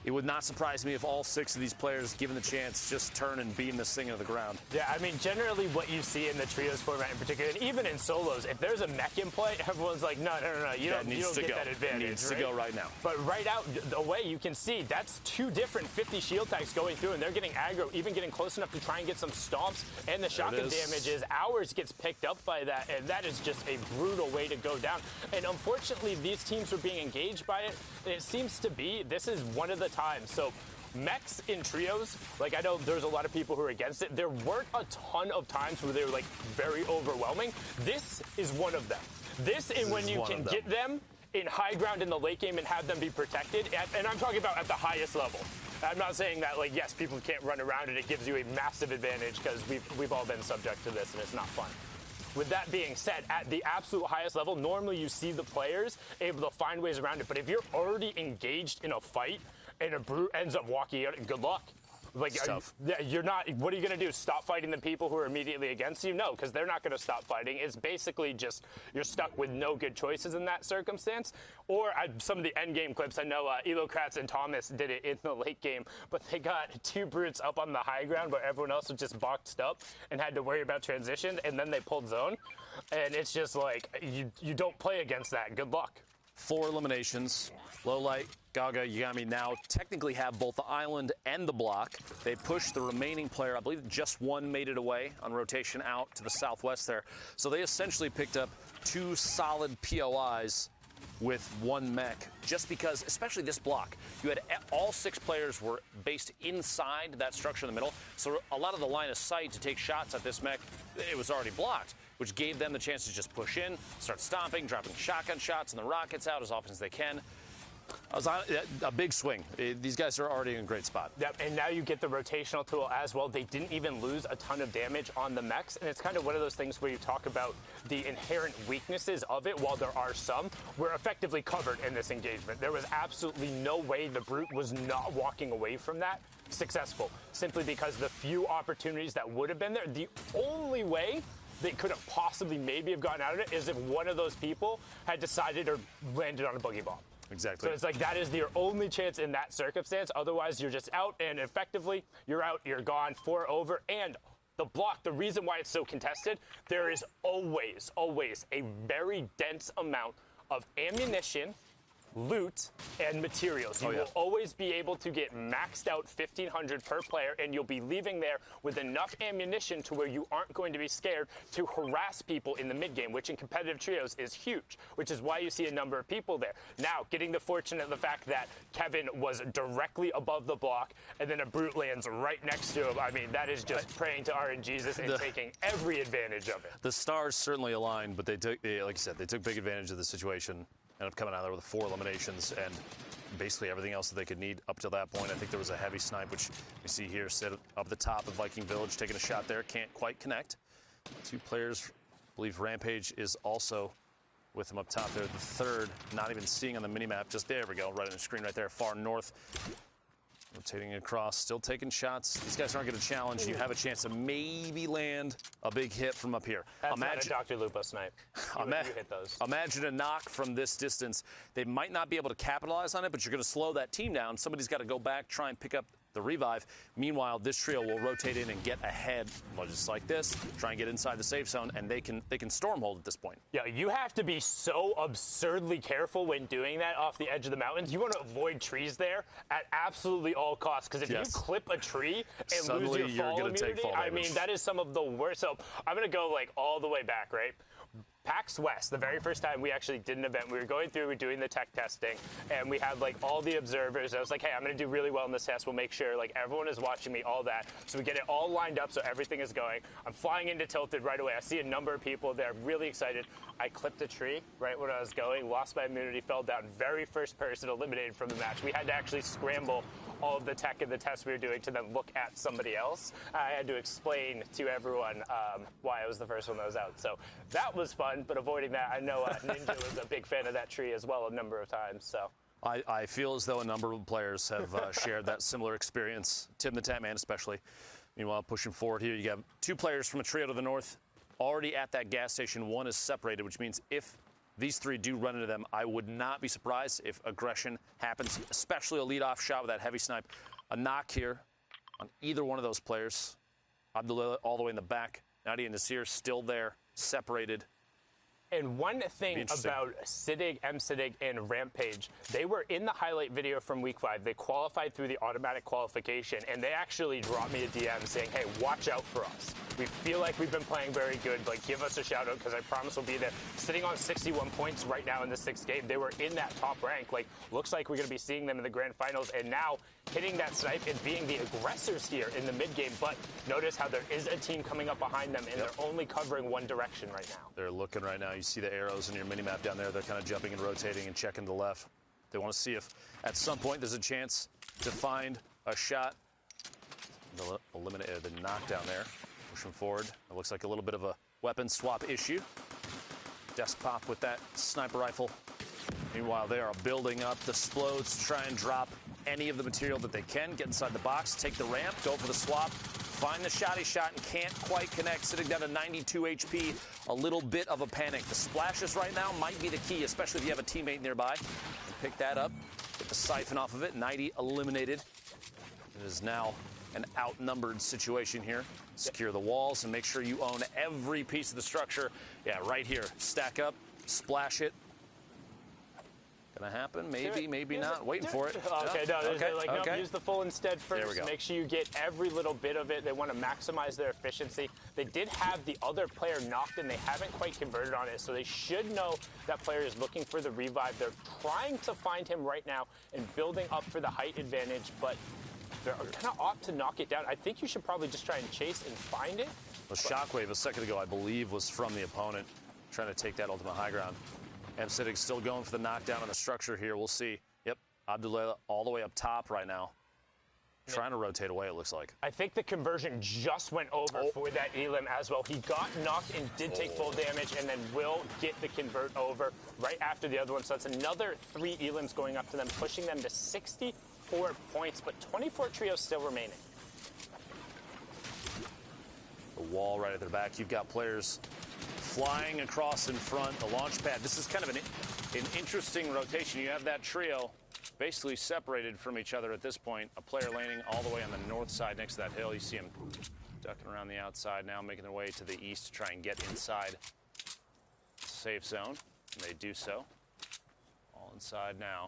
It would not surprise me if all 6 of these players, given the chance, just turn and beam this thing into the ground. Yeah, I mean, generally what you see in the trios format in particular, and even in solos, if there's a mech in play, everyone's like, no, you don't get that advantage. It needs to go right now. But right out away, you can see that's 2 different 50 shield tags going through, and they're getting aggro, even getting close enough to try and get some stomps, and the shotgun damages. Ours gets picked up by that, and that is just a brutal way to go down. And unfortunately, these teams are being engaged by it, and it seems to be, this is one of the times. So mechs in trios, like I know there's a lot of people who are against it. There weren't a ton of times where they were like very overwhelming. This is one of them. This is when you can get them in high ground in the late game and have them be protected. And I'm talking about at the highest level. I'm not saying that, like, yes, people can't run around and it gives you a massive advantage, because we've all been subject to this and it's not fun. With that being said, at the absolute highest level, normally you see the players able to find ways around it. But if you're already engaged in a fight and a brute ends up walking out, good luck. Like, you're not, what are you going to do? Stop fighting the people who are immediately against you? No, because they're not going to stop fighting. It's basically just, you're stuck with no good choices in that circumstance. Or some of the end game clips, I know Elocrats and Thomas did it in the late game, but they got two brutes up on the high ground where everyone else was just boxed up and had to worry about transition, and then they pulled zone. And it's just like, you don't play against that. Good luck. 4 eliminations. Lowlight, Gaga, Yagami now technically have both the island and the block. They pushed the remaining player. I believe just one made it away on rotation out to the southwest there. So they essentially picked up 2 solid POIs with 1 mech, just because, especially this block, you had all 6 players were based inside that structure in the middle. So a lot of the line of sight to take shots at this mech, it was already blocked, which gave them the chance to just push in, start stomping, dropping shotgun shots and the rockets out as often as they can. A big swing. These guys are already in a great spot. Yep, and now you get the rotational tool as well. They didn't even lose a ton of damage on the mechs, and it's kind of one of those things where you talk about the inherent weaknesses of it. While there are some, we're effectively covered in this engagement. There was absolutely no way the brute was not walking away from that successful, simply because the few opportunities that would have been there, the only way they could have possibly maybe have gotten out of it is if one of those people had decided or landed on a boogie bomb. Exactly. So it's like that is your only chance in that circumstance. Otherwise, you're just out, and effectively, you're out, you're gone, 4 over. And the block, the reason why it's so contested, there is always a very dense amount of ammunition, loot, and materials. You will always be able to get maxed out 1,500 per player, and you'll be leaving there with enough ammunition to where you aren't going to be scared to harass people in the mid game, which in competitive trios is huge, which is why you see a number of people there. Now, getting the fortune of the fact that Kevin was directly above the block, and then a brute lands right next to him. I mean, that is just praying to RNGesus and taking every advantage of it. The stars certainly aligned, but they took, like you said, they took big advantage of the situation. Ended up coming out there with 4 eliminations and basically everything else that they could need up to that point. I think there was a heavy snipe, which we see here sit up the top of Viking Village, taking a shot there. Can't quite connect. 2 players, I believe Rampage is also with him up top there. The third, not even seeing on the minimap. Just there we go, right on the screen right there, far north. Rotating across, still taking shots. These guys aren't going to challenge. You have a chance to maybe land a big hit from up here. That's not a Dr. Lupo snipe. You hit those. Imagine a knock from this distance. They might not be able to capitalize on it, but you're going to slow that team down. Somebody's got to go back, try and pick up the revive. Meanwhile, this trio will rotate in and get ahead, just like this, try and get inside the safe zone, and they can stormhold at this point. Yeah, you have to be so absurdly careful when doing that off the edge of the mountains. You want to avoid trees there at absolutely all costs, because if you clip a tree and suddenly lose your fall immunity, I mean, that is some of the worst. So I'm going to go like all the way back, right? PAX West, the very first time we actually did an event, we were going through, we were doing the tech testing, and we had like all the observers. I was like, hey, I'm going to do really well in this test. We'll make sure like everyone is watching me, all that. So we get it all lined up so everything is going. I'm flying into Tilted right away. I see a number of people there, really excited. I clipped a tree right when I was going, lost my immunity, fell down. Very first person eliminated from the match. We had to actually scramble all of the tech and the tests we were doing to then look at somebody else. I had to explain to everyone why I was the first one that was out. So that was fun, but avoiding that, I know Ninja was a big fan of that tree as well a number of times. So I feel as though a number of players have shared that similar experience, Tim the Tatman especially. Meanwhile, pushing forward here, you have 2 players from a trio to the north already at that gas station. 1 is separated, which means if these 3 do run into them, I would not be surprised if aggression happens, especially a lead-off shot with that heavy snipe. A knock here on either one of those players. Abdullah all the way in the back. Nadia and Nasir still there, separated. And one thing about Siddig, M-Siddig, and Rampage, they were in the highlight video from Week 5. They qualified through the automatic qualification, and they actually dropped me a DM saying, hey, watch out for us. We feel like we've been playing very good. Like, give us a shout-out, because I promise we'll be there. Sitting on 61 points right now in the 6th game. They were in that top rank. Like, looks like we're going to be seeing them in the grand finals, and now hitting that snipe and being the aggressors here in the mid-game. But notice how there is a team coming up behind them, and they're only covering one direction right now. They're looking right now. You see the arrows in your mini-map down there. They're kind of jumping and rotating and checking to the left. They want to see if at some point there's a chance to find a shot. Eliminated the knockdown there. Pushing forward. It looks like a little bit of a weapon swap issue. Desk pop with that sniper rifle. Meanwhile, they are building up the explodes to try and drop any of the material that they can. Get inside the box, take the ramp, go for the swap, find the shotty shot, and can't quite connect. Sitting down to 92 HP, a little bit of a panic. The splashes right now might be the key, especially if you have a teammate nearby. Pick that up, get the siphon off of it. 90 eliminated. It is now an outnumbered situation here. Secure the walls and make sure you own every piece of the structure. Yeah, right here. Stack up, splash it. Gonna happen? Maybe, maybe not. Waiting for it. Okay, no, okay, like, no, use the full instead first. There we go. Make sure you get every little bit of it. They want to maximize their efficiency. They did have the other player knocked and they haven't quite converted on it, so they should know that player is looking for the revive. They're trying to find him right now and building up for the height advantage, but they're kind of opt to knock it down. I think you should probably just try and chase and find it. The shockwave a second ago, I believe, was from the opponent trying to take that ultimate high ground. M-Citic still going for the knockdown on the structure here. We'll see. Yep, Abdullah all the way up top right now. Trying to rotate away, it looks like. I think the conversion just went over for that Elim as well. He got knocked and did take full damage and then will get the convert over right after the other one. So that's another 3 Elims going up to them, pushing them to 64 points, but 24 trios still remaining. The wall right at their back. You've got players flying across in front, the launch pad. This is kind of an interesting rotation. You have that trio basically separated from each other at this point. A player landing all the way on the north side next to that hill. You see him ducking around the outside now, making their way to the east to try and get inside the safe zone. And they do so. All inside now.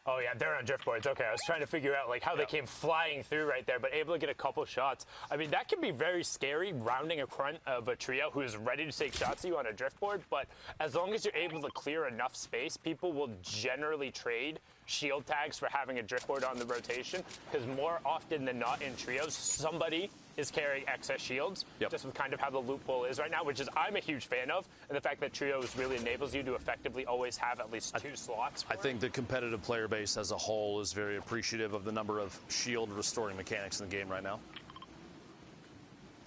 Oh, yeah, they're on driftboards. Okay, I was trying to figure out, like, how they came flying through right there, but able to get a couple shots. I mean, that can be very scary, rounding in front of a trio who is ready to take shots at you on a driftboard, but as long as you're able to clear enough space, people will generally trade shield tags for having a driftboard on the rotation, because more often than not in trios, somebody is carrying excess shields, just with kind of how the loophole is right now, which is I'm a huge fan of, and the fact that trios really enables you to effectively always have at least 2 slots. I think the competitive player base as a whole is very appreciative of the number of shield restoring mechanics in the game right now.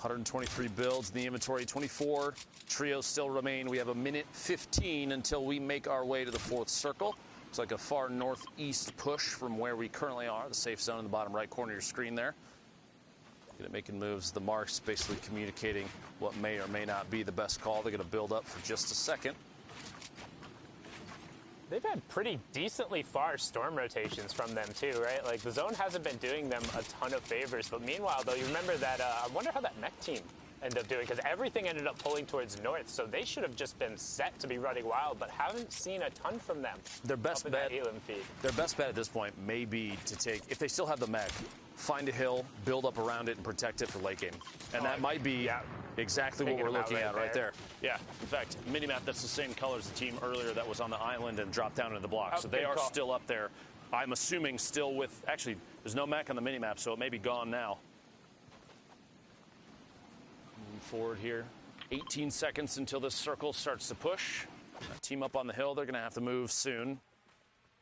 123 builds in the inventory, 24 trios still remain. We have a minute 15 until we make our way to the 4th circle. It's like a far northeast push from where we currently are, the safe zone in the bottom right corner of your screen there. Making moves. The marks basically communicating what may or may not be the best call. They're going to build up for just a second. They've had pretty decently far storm rotations from them too, right? Like the zone hasn't been doing them a ton of favors, but meanwhile, though, you remember that, I wonder how that mech team ended up doing, because everything ended up pulling towards north, so they should have just been set to be running wild, but haven't seen a ton from them. Their best bet, their best bet at this point may be to take, if they still have the mech, find a hill, build up around it, and protect it for late game. And that might be exactly what we're looking at right there. Yeah, in fact, minimap that's the same color as the team earlier that was on the island and dropped down into the block. So they are still up there. I'm assuming still with, actually, there's no mech on the minimap, so it may be gone now. Moving forward here. 18 seconds until this circle starts to push. Team up on the hill, they're going to have to move soon.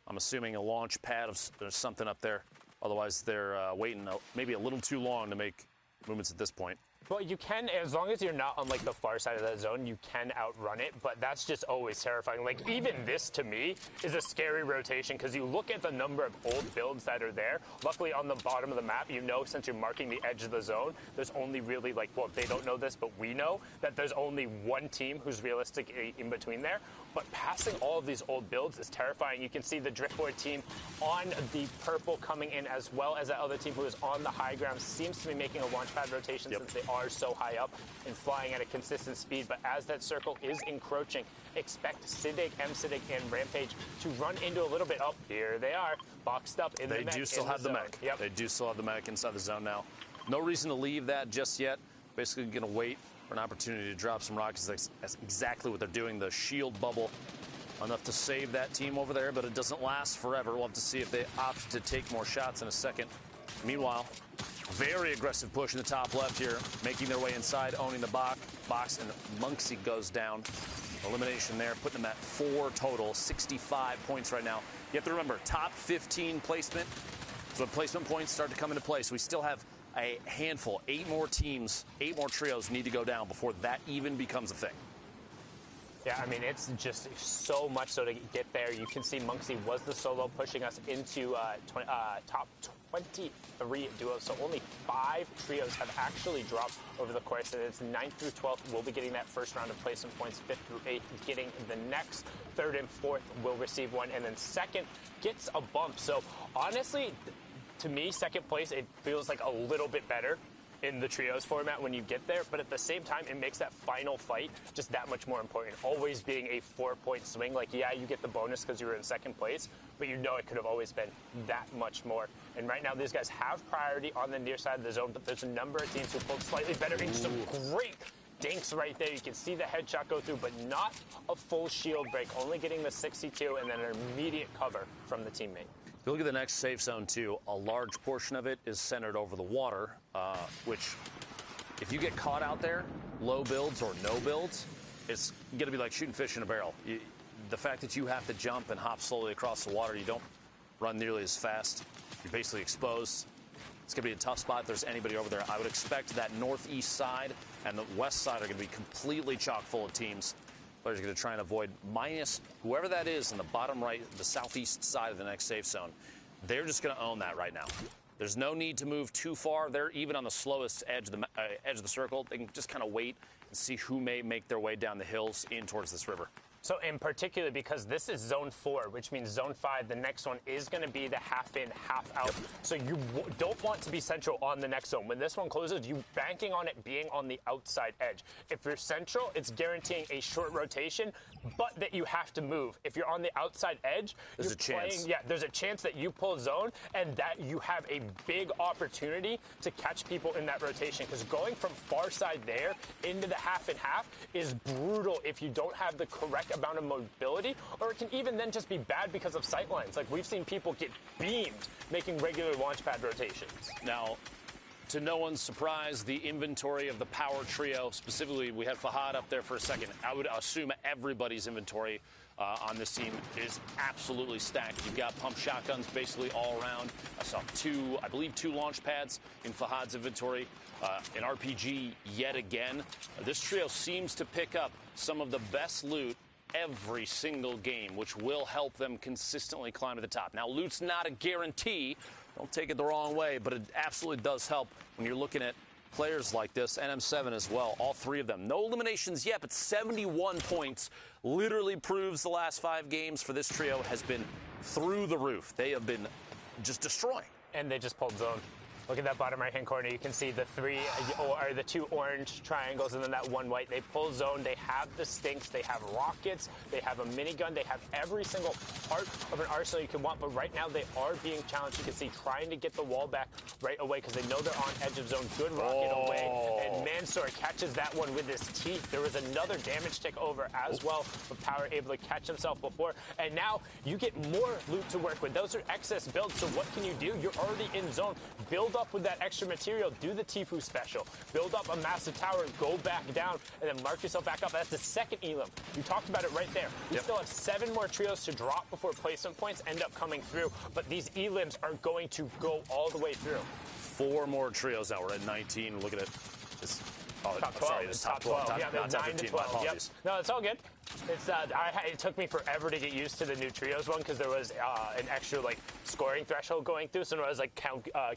I'm assuming a launch pad, there's something up there. Otherwise, they're waiting maybe a little too long to make movements at this point. Well, you can, as long as you're not on, like, the far side of that zone, you can outrun it, but that's just always terrifying. Like, even this, to me, is a scary rotation, because you look at the number of old builds that are there. Luckily, on the bottom of the map, you know, since you're marking the edge of the zone, there's only really, like, well, they don't know this, but we know that there's only one team who's realistic in between there. But passing all of these old builds is terrifying. You can see the driftboard team on the purple coming in, as well as that other team who is on the high ground seems to be making a launch pad rotation since they are so high up and flying at a consistent speed. But as that circle is encroaching, expect Citic, M-Citic, and Rampage to run into a little bit. Oh, here they are, boxed up in the mech. They do still have the mech. Yep. They do still have the mech inside the zone now. No reason to leave that just yet. Basically going to wait for an opportunity to drop some rockets. That's exactly what they're doing. The shield bubble enough to save that team over there, but it doesn't last forever. We'll have to see if they opt to take more shots in a second. Meanwhile, very aggressive push in the top left here, making their way inside, owning the box, and Monksy goes down. Elimination there, putting them at 4 total, 65 points right now. You have to remember, top 15 placement, So when placement points start to come into place, we still have a handful, 8 more teams, 8 more trios need to go down before that even becomes a thing. Yeah, I mean, it's just so much so to get there. You can see Monksy was the solo pushing us into top 23 duos, so only 5 trios have actually dropped over the course, and it's 9th through 12th. We'll be getting that first round of placement points. 5th through 8th getting the next. 3rd and 4th will receive one, and then 2nd gets a bump. So honestly, to me, 2nd place, it feels like a little bit better in the trios format when you get there, but at the same time, it makes that final fight just that much more important. Always being a 4-point swing. Like, yeah, you get the bonus because you were in 2nd place, but you know it could have always been that much more. And right now, these guys have priority on the near side of the zone, but there's a number of teams who pulled slightly better and some great dinks right there. You can see the headshot go through, but not a full shield break, only getting the 62 and then an immediate cover from the teammate. If you look at the next safe zone, too, a large portion of it is centered over the water, which, if you get caught out there, low builds or no builds, it's going to be like shooting fish in a barrel. The fact that you have to jump and hop slowly across the water, you don't run nearly as fast. You're basically exposed. It's going to be a tough spot if there's anybody over there. I would expect that northeast side and the west side are going to be completely chock full of teams. Players are going to try and avoid minus whoever that is in the bottom right, the southeast side of the next safe zone. They're just going to own that right now. There's no need to move too far. They're even on the slowest edge of the circle. They can just kind of wait and see who may make their way down the hills in towards this river. So in particular, because this is zone 4, which means zone 5, the next one is going to be the half in, half out. So you don't want to be central on the next zone. When this one closes, you're banking on it being on the outside edge. If you're central, it's guaranteeing a short rotation, but that you have to move. If you're on the outside edge, there's a chance. Yeah, there's a chance that you pull zone and that you have a big opportunity to catch people in that rotation. Because going from far side there into the half and half is brutal if you don't have the correct amount of mobility, or it can even then just be bad because of sightlines. Like, we've seen people get beamed making regular launch pad rotations. Now, to no one's surprise, the inventory of the power trio, specifically, we had Fahad up there for a second. I would assume everybody's inventory on this team is absolutely stacked. You've got pump shotguns basically all around. I saw I believe two launch pads in Fahad's inventory. An RPG yet again. This trio seems to pick up some of the best loot every single game, which will help them consistently climb to the top. Now, loot's not a guarantee. Don't take it the wrong way, but it absolutely does help when you're looking at players like this, NM7 as well, all 3 of them. No eliminations yet, but 71 points literally proves the last 5 games for this trio has been through the roof. They have been just destroying. And they just pulled zone. Look at that bottom right-hand corner. You can see the 2 orange triangles and then that 1 white. They pull zone. They have the stinks. They have rockets. They have a minigun. They have every single part of an arsenal you can want. But right now, they are being challenged. You can see trying to get the wall back right away because they know they're on edge of zone. Good rocket away. And Mansour catches that one with his teeth. There was another damage tick over as well, but Power able to catch himself before. And now you get more loot to work with. Those are excess builds. So what can you do? You're already in zone. Build up with that extra material, do the Tfue special, build up a massive tower, go back down, and then mark yourself back up. That's the 2nd elim. You talked about it right there. We still have 7 more trios to drop before placement points end up coming through, but these elims are going to go all the way through. 4 more trios now. We're at 19. Look at it. It's top 12. Sorry, it's top 12. Yeah, not 9 15. to 12. Yep. No, it's all good. It's it took me forever to get used to the new trios one because there was an extra scoring threshold going through. So when I was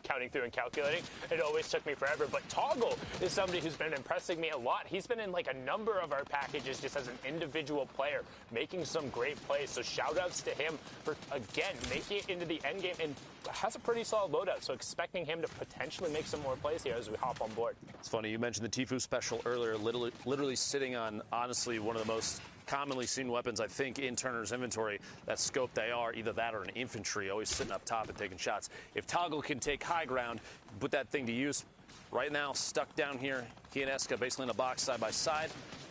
counting through and calculating, it always took me forever. But Toggle is somebody who's been impressing me a lot. He's been in a number of our packages just as an individual player, making some great plays. So shout outs to him for again making it into the end game and has a pretty solid loadout. So expecting him to potentially make some more plays here as we hop on board. It's funny you mentioned the Tfue special earlier. Literally sitting on honestly one of the most commonly seen weapons, I think, in Turner's inventory. That scope they are, either that or an infantry, always sitting up top and taking shots. If Toggle can take high ground, put that thing to use. Right now, stuck down here, he and Eska basically in a box side by side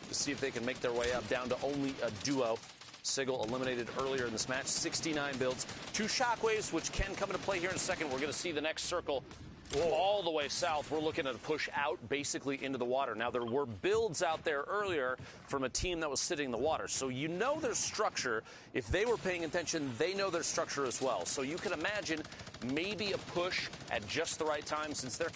to see if they can make their way up down to only a duo. Sigil eliminated earlier in this match. 69 builds, 2 shockwaves, which can come into play here in a second. We're going to see the next circle all the way south. We're looking at a push out basically into the water. Now, there were builds out there earlier from a team that was sitting in the water. So you know their structure. If they were paying attention, they know their structure as well. So you can imagine maybe a push at just the right time, since they're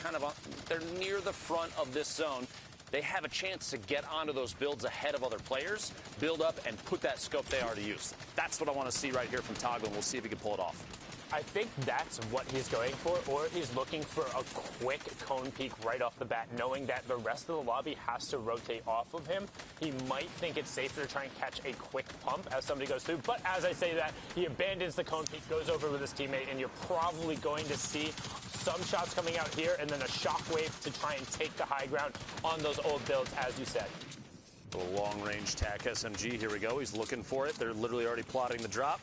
they're near the front of this zone. They have a chance to get onto those builds ahead of other players, build up, and put that scope they already used. That's what I want to see right here from Toggle, and we'll see if he can pull it off. I think that's what he's going for, or he's looking for a quick cone peek right off the bat, knowing that the rest of the lobby has to rotate off of him. He might think it's safer to try and catch a quick pump as somebody goes through, but as I say that, he abandons the cone peek, goes over with his teammate, and you're probably going to see some shots coming out here, and then a shockwave to try and take the high ground on those old builds, as you said. A little long-range TAC SMG. Here we go. He's looking for it. They're literally already plotting the drop.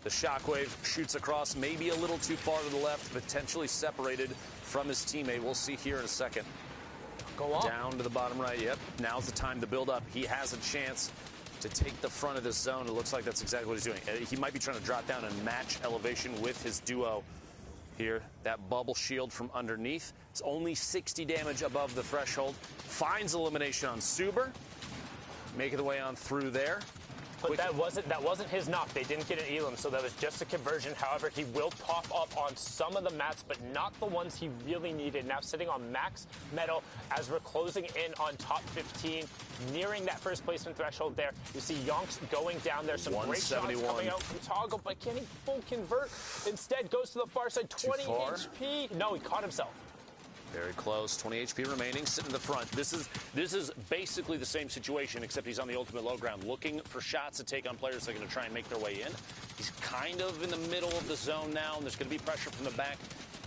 The shockwave shoots across, maybe a little too far to the left, potentially separated from his teammate. We'll see here in a second. Go up. Down to the bottom right. Yep. Now's the time to build up. He has a chance to take the front of this zone. It looks like that's exactly what he's doing. He might be trying to drop down and match elevation with his duo here. That bubble shield from underneath. It's only 60 damage above the threshold. Finds elimination on Suber. Making the way on through there. But that wasn't his knock. They didn't get an elim, so that was just a conversion. However, he will pop up on some of the mats, but not the ones he really needed. Now sitting on max metal as we're closing in on top 15, nearing that first placement threshold there. You see Yonks going down there. Some great shots coming out from Toggle, but can he full convert? Instead, goes to the far side. 20 HP. No, he caught himself. Very close. 20 HP remaining, sitting in the front. This is basically the same situation, except he's on the ultimate low ground, looking for shots to take on players that are going to try and make their way in. He's kind of in the middle of the zone now, and there's going to be pressure from the back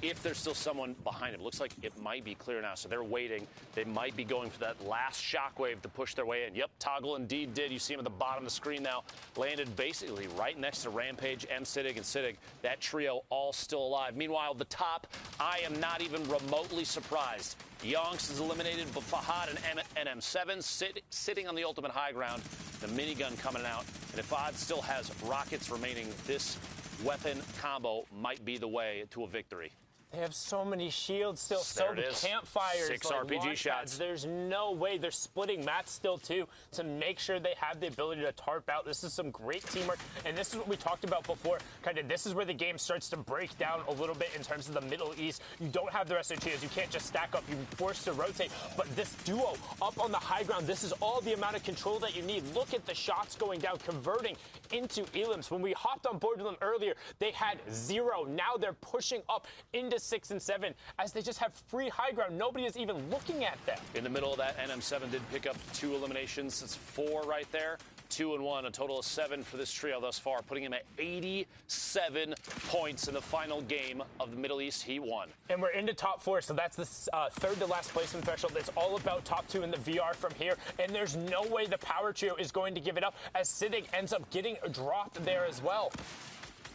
if there's still someone behind him. Looks like it might be clear now, so they're waiting. They might be going for that last shockwave to push their way in. Yep, Toggle indeed did. You see him at the bottom of the screen now. Landed basically right next to Rampage, Siddig, and Siddig. That trio all still alive. Meanwhile, the top, I am not even remotely surprised. Yonks is eliminated, but Fahad and NM7 sitting on the ultimate high ground. The minigun coming out. And if Fahad still has rockets remaining, this weapon combo might be the way to a victory. They have so many shields still, so many campfires, 6 RPG shots. There's no way. They're splitting mats still, too, to make sure they have the ability to tarp out. This is some great teamwork, and this is what we talked about before. Kind of this is where the game starts to break down a little bit in terms of the Middle East. You don't have the rest of the trios. You can't just stack up. You're forced to rotate. But this duo up on the high ground, this is all the amount of control that you need. Look at the shots going down, converting into elims. When we hopped on board with them earlier, they had 0. Now they're pushing up into 6 and 7 as they just have free high ground. Nobody is even looking at them. In the middle of that, NM7 did pick up 2 eliminations. It's 4 right there. 2 and 1, a total of 7 for this trio thus far, putting him at 87 points in the final game of the Middle East Heat 1. And we're into top 4, so that's the third to last placement threshold. It's all about top 2 in the VR from here, and there's no way the power trio is going to give it up as Siddig ends up getting dropped there as well.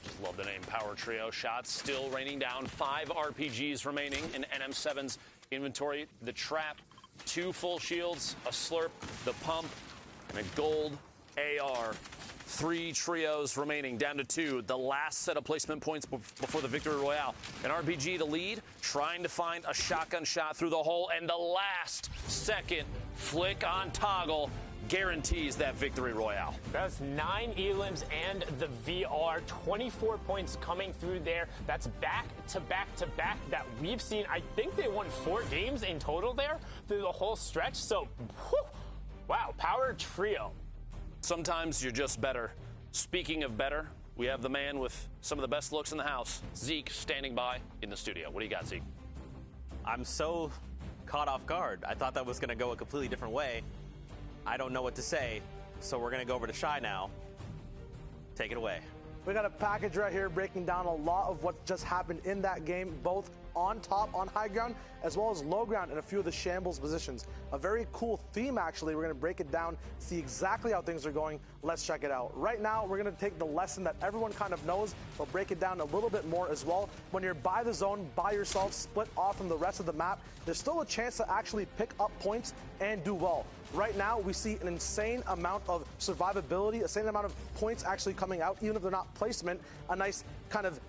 Just love the name Power Trio. Shots still raining down. 5 RPGs remaining in NM7's inventory. The trap, 2 full shields, a slurp, the pump, and a gold AR. 3 trios remaining, down to 2. The last set of placement points before the Victory Royale. An RPG to lead, trying to find a shotgun shot through the hole, and the last second flick on Toggle guarantees that Victory Royale. That's 9 elims and the VR. 24 points coming through there. That's back to back to back that we've seen. I think they won 4 games in total there through the whole stretch. So, whew, wow, Power Trio. Sometimes you're just better. Speaking of better, we have the man with some of the best looks in the house, Zeke, standing by in the studio. What do you got, Zeke? I'm so caught off guard. I thought that was going to go a completely different way. I don't know what to say, so we're going to go over to Shy now. Take it away. We got a package right here breaking down a lot of what just happened in that game, both on top, on high ground, as well as low ground in a few of the shambles positions. A very cool theme, actually. We're going to break it down, see exactly how things are going. Let's check it out. Right now, we're going to take the lesson that everyone kind of knows, but break it down a little bit more as well. When you're by the zone, by yourself, split off from the rest of the map, there's still a chance to actually pick up points and do well. Right now, we see an insane amount of survivability, a insane amount of points actually coming out, even if they're not placement. A nice kind of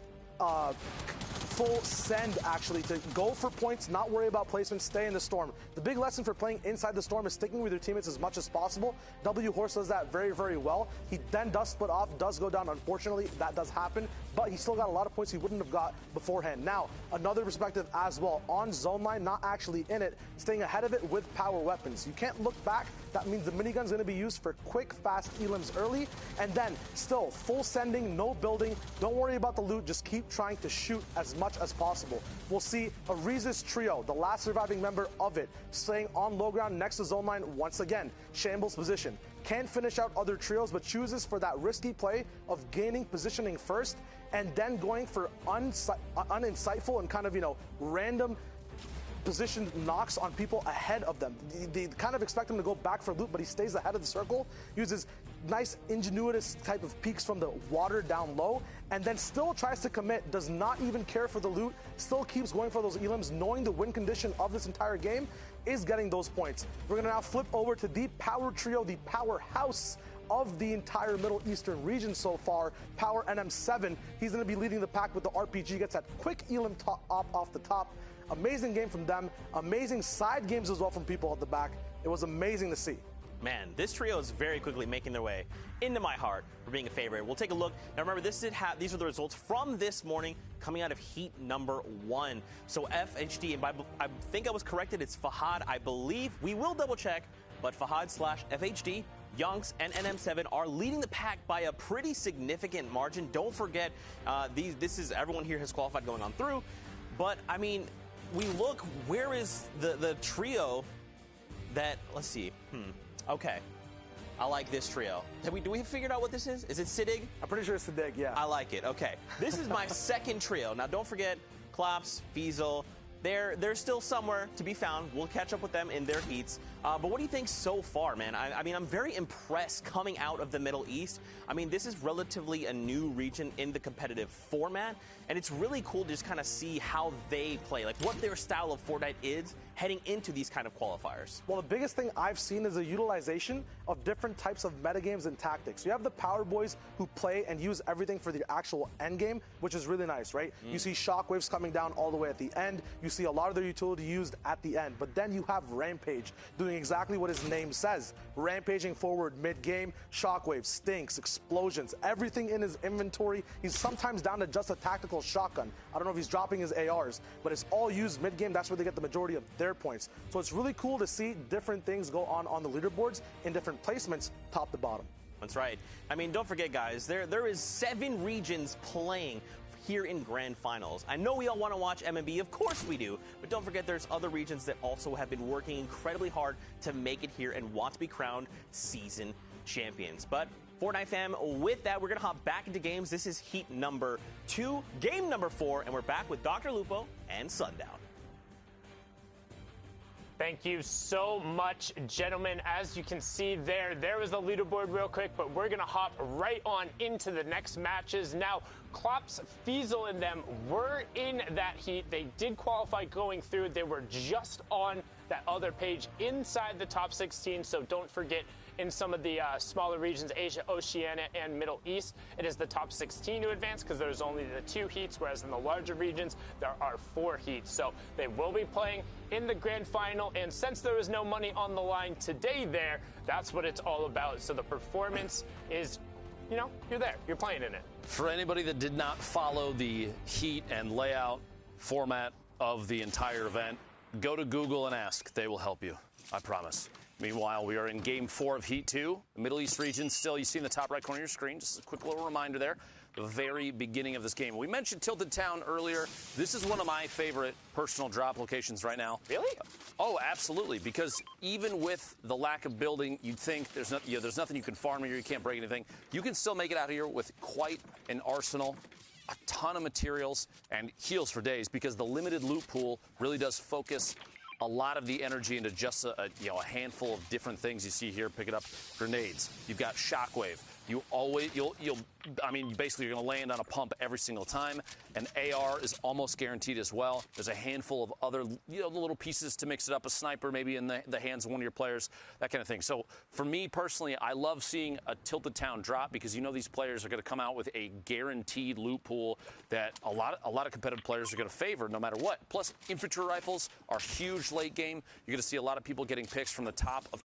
full send, actually, to go for points, not worry about placement, stay in the storm. The big lesson for playing inside the storm is sticking with your teammates as much as possible. W Horse does that very, very well. He then does split off, does go down. Unfortunately, that does happen, but he still got a lot of points he wouldn't have got beforehand. Now, another perspective as well, on zone line, not actually in it, staying ahead of it with power weapons. You can't look back. That means the minigun's going to be used for quick, fast elims early, and then still full sending, no building. Don't worry about the loot, just keep trying to shoot as much as possible. We'll see a Reese's trio, the last surviving member of it, staying on low ground next to zone line once again. Shambles position. Can't finish out other trios, but chooses for that risky play of gaining positioning first and then going for uninsightful and kind of, random position knocks on people ahead of them. They kind of expect him to go back for loot, but he stays ahead of the circle, uses nice ingenuitous type of peeks from the water down low, and then still tries to commit, does not even care for the loot, still keeps going for those elims, knowing the win condition of this entire game is getting those points. We're gonna now flip over to the power trio, the powerhouse of the entire Middle Eastern region so far, Power NM7. He's gonna be leading the pack with the RPG, gets that quick elim off the top. Amazing game from them. Amazing side games as well from people at the back. It was amazing to see. Man, this trio is very quickly making their way into my heart for being a favorite. We'll take a look. Now remember, these are the results from this morning coming out of heat number 1. So FHD, and I think I was corrected, it's Fahad, I believe. We will double check, but Fahad/FHD, Yonks, and NM7 are leading the pack by a pretty significant margin. Don't forget, everyone here has qualified going on through. But, I mean, we look, where is the trio that, let's see, okay. I like this trio. Do we figured out what this is? Is it Siddig? I'm pretty sure it's Siddig, yeah. I like it, okay. This is my second trio. Now, don't forget, Klops, Fiesel, they're still somewhere to be found. We'll catch up with them in their heats. But what do you think so far, man? I mean, I'm very impressed coming out of the Middle East. I mean, this is relatively a new region in the competitive format, and it's really cool to just kind of see how they play, like what their style of Fortnite is heading into these kind of qualifiers. Well, the biggest thing I've seen is a utilization of different types of metagames and tactics. You have the Power Boys who play and use everything for the actual end game, which is really nice, right? You see shockwaves coming down all the way at the end. You see a lot of their utility used at the end. But then you have Rampage doing exactly what his name says. Rampaging forward mid-game, shockwaves, stinks, explosions, everything in his inventory. He's sometimes down to just a tactical shotgun. I don't know if he's dropping his ARs, but it's all used mid-game. That's where they get the majority of their points. So it's really cool to see different things go on the leaderboards in different placements, top to bottom. That's right. I mean, don't forget, guys, there is 7 regions playing here in Grand Finals. I know we all want to watch MMB, of course we do, but don't forget there's other regions that also have been working incredibly hard to make it here and want to be crowned season champions. But Fortnite fam, with that, we're going to hop back into games. This is heat number 2, game number 4, and we're back with Dr. Lupo and Sundown. Thank you so much, gentlemen. As you can see there is the leaderboard real quick, but we're going to hop right on into the next matches. Now, Klops, Fiesel, and them were in that heat. They did qualify going through. They were just on that other page inside the top 16, so don't forget, in some of the smaller regions, Asia, Oceania, and Middle East, it is the top 16 to advance because there's only the 2 heats, whereas in the larger regions, there are 4 heats. So they will be playing in the grand final, and since there is no money on the line today there, that's what it's all about. So the performance is, you're there, you're playing in it. For anybody that did not follow the heat and layout format of the entire event, go to Google and ask. They will help you, I promise. Meanwhile, we are in Game 4 of Heat 2. The Middle East region still, you see in the top right corner of your screen, just a quick little reminder there, the very beginning of this game. We mentioned Tilted Town earlier. This is one of my favorite personal drop locations right now. Really? Oh, absolutely, because even with the lack of building, you'd think there's nothing you can farm here, you can't break anything. You can still make it out here with quite an arsenal, a ton of materials, and heals for days, because the limited loot pool really does focus a lot of the energy into just a handful of different things you see here. Pick it up, grenades. You've got shockwave, you'll I mean, basically you're going to land on a pump every single time. And AR is almost guaranteed as well. There's a handful of other, little pieces to mix it up. A sniper maybe in the hands of one of your players, that kind of thing. So for me personally, I love seeing a Tilted Town drop because these players are going to come out with a guaranteed loot pool that a lot of competitive players are going to favor no matter what. Plus, infantry rifles are huge late game. You're going to see a lot of people getting picks from the top of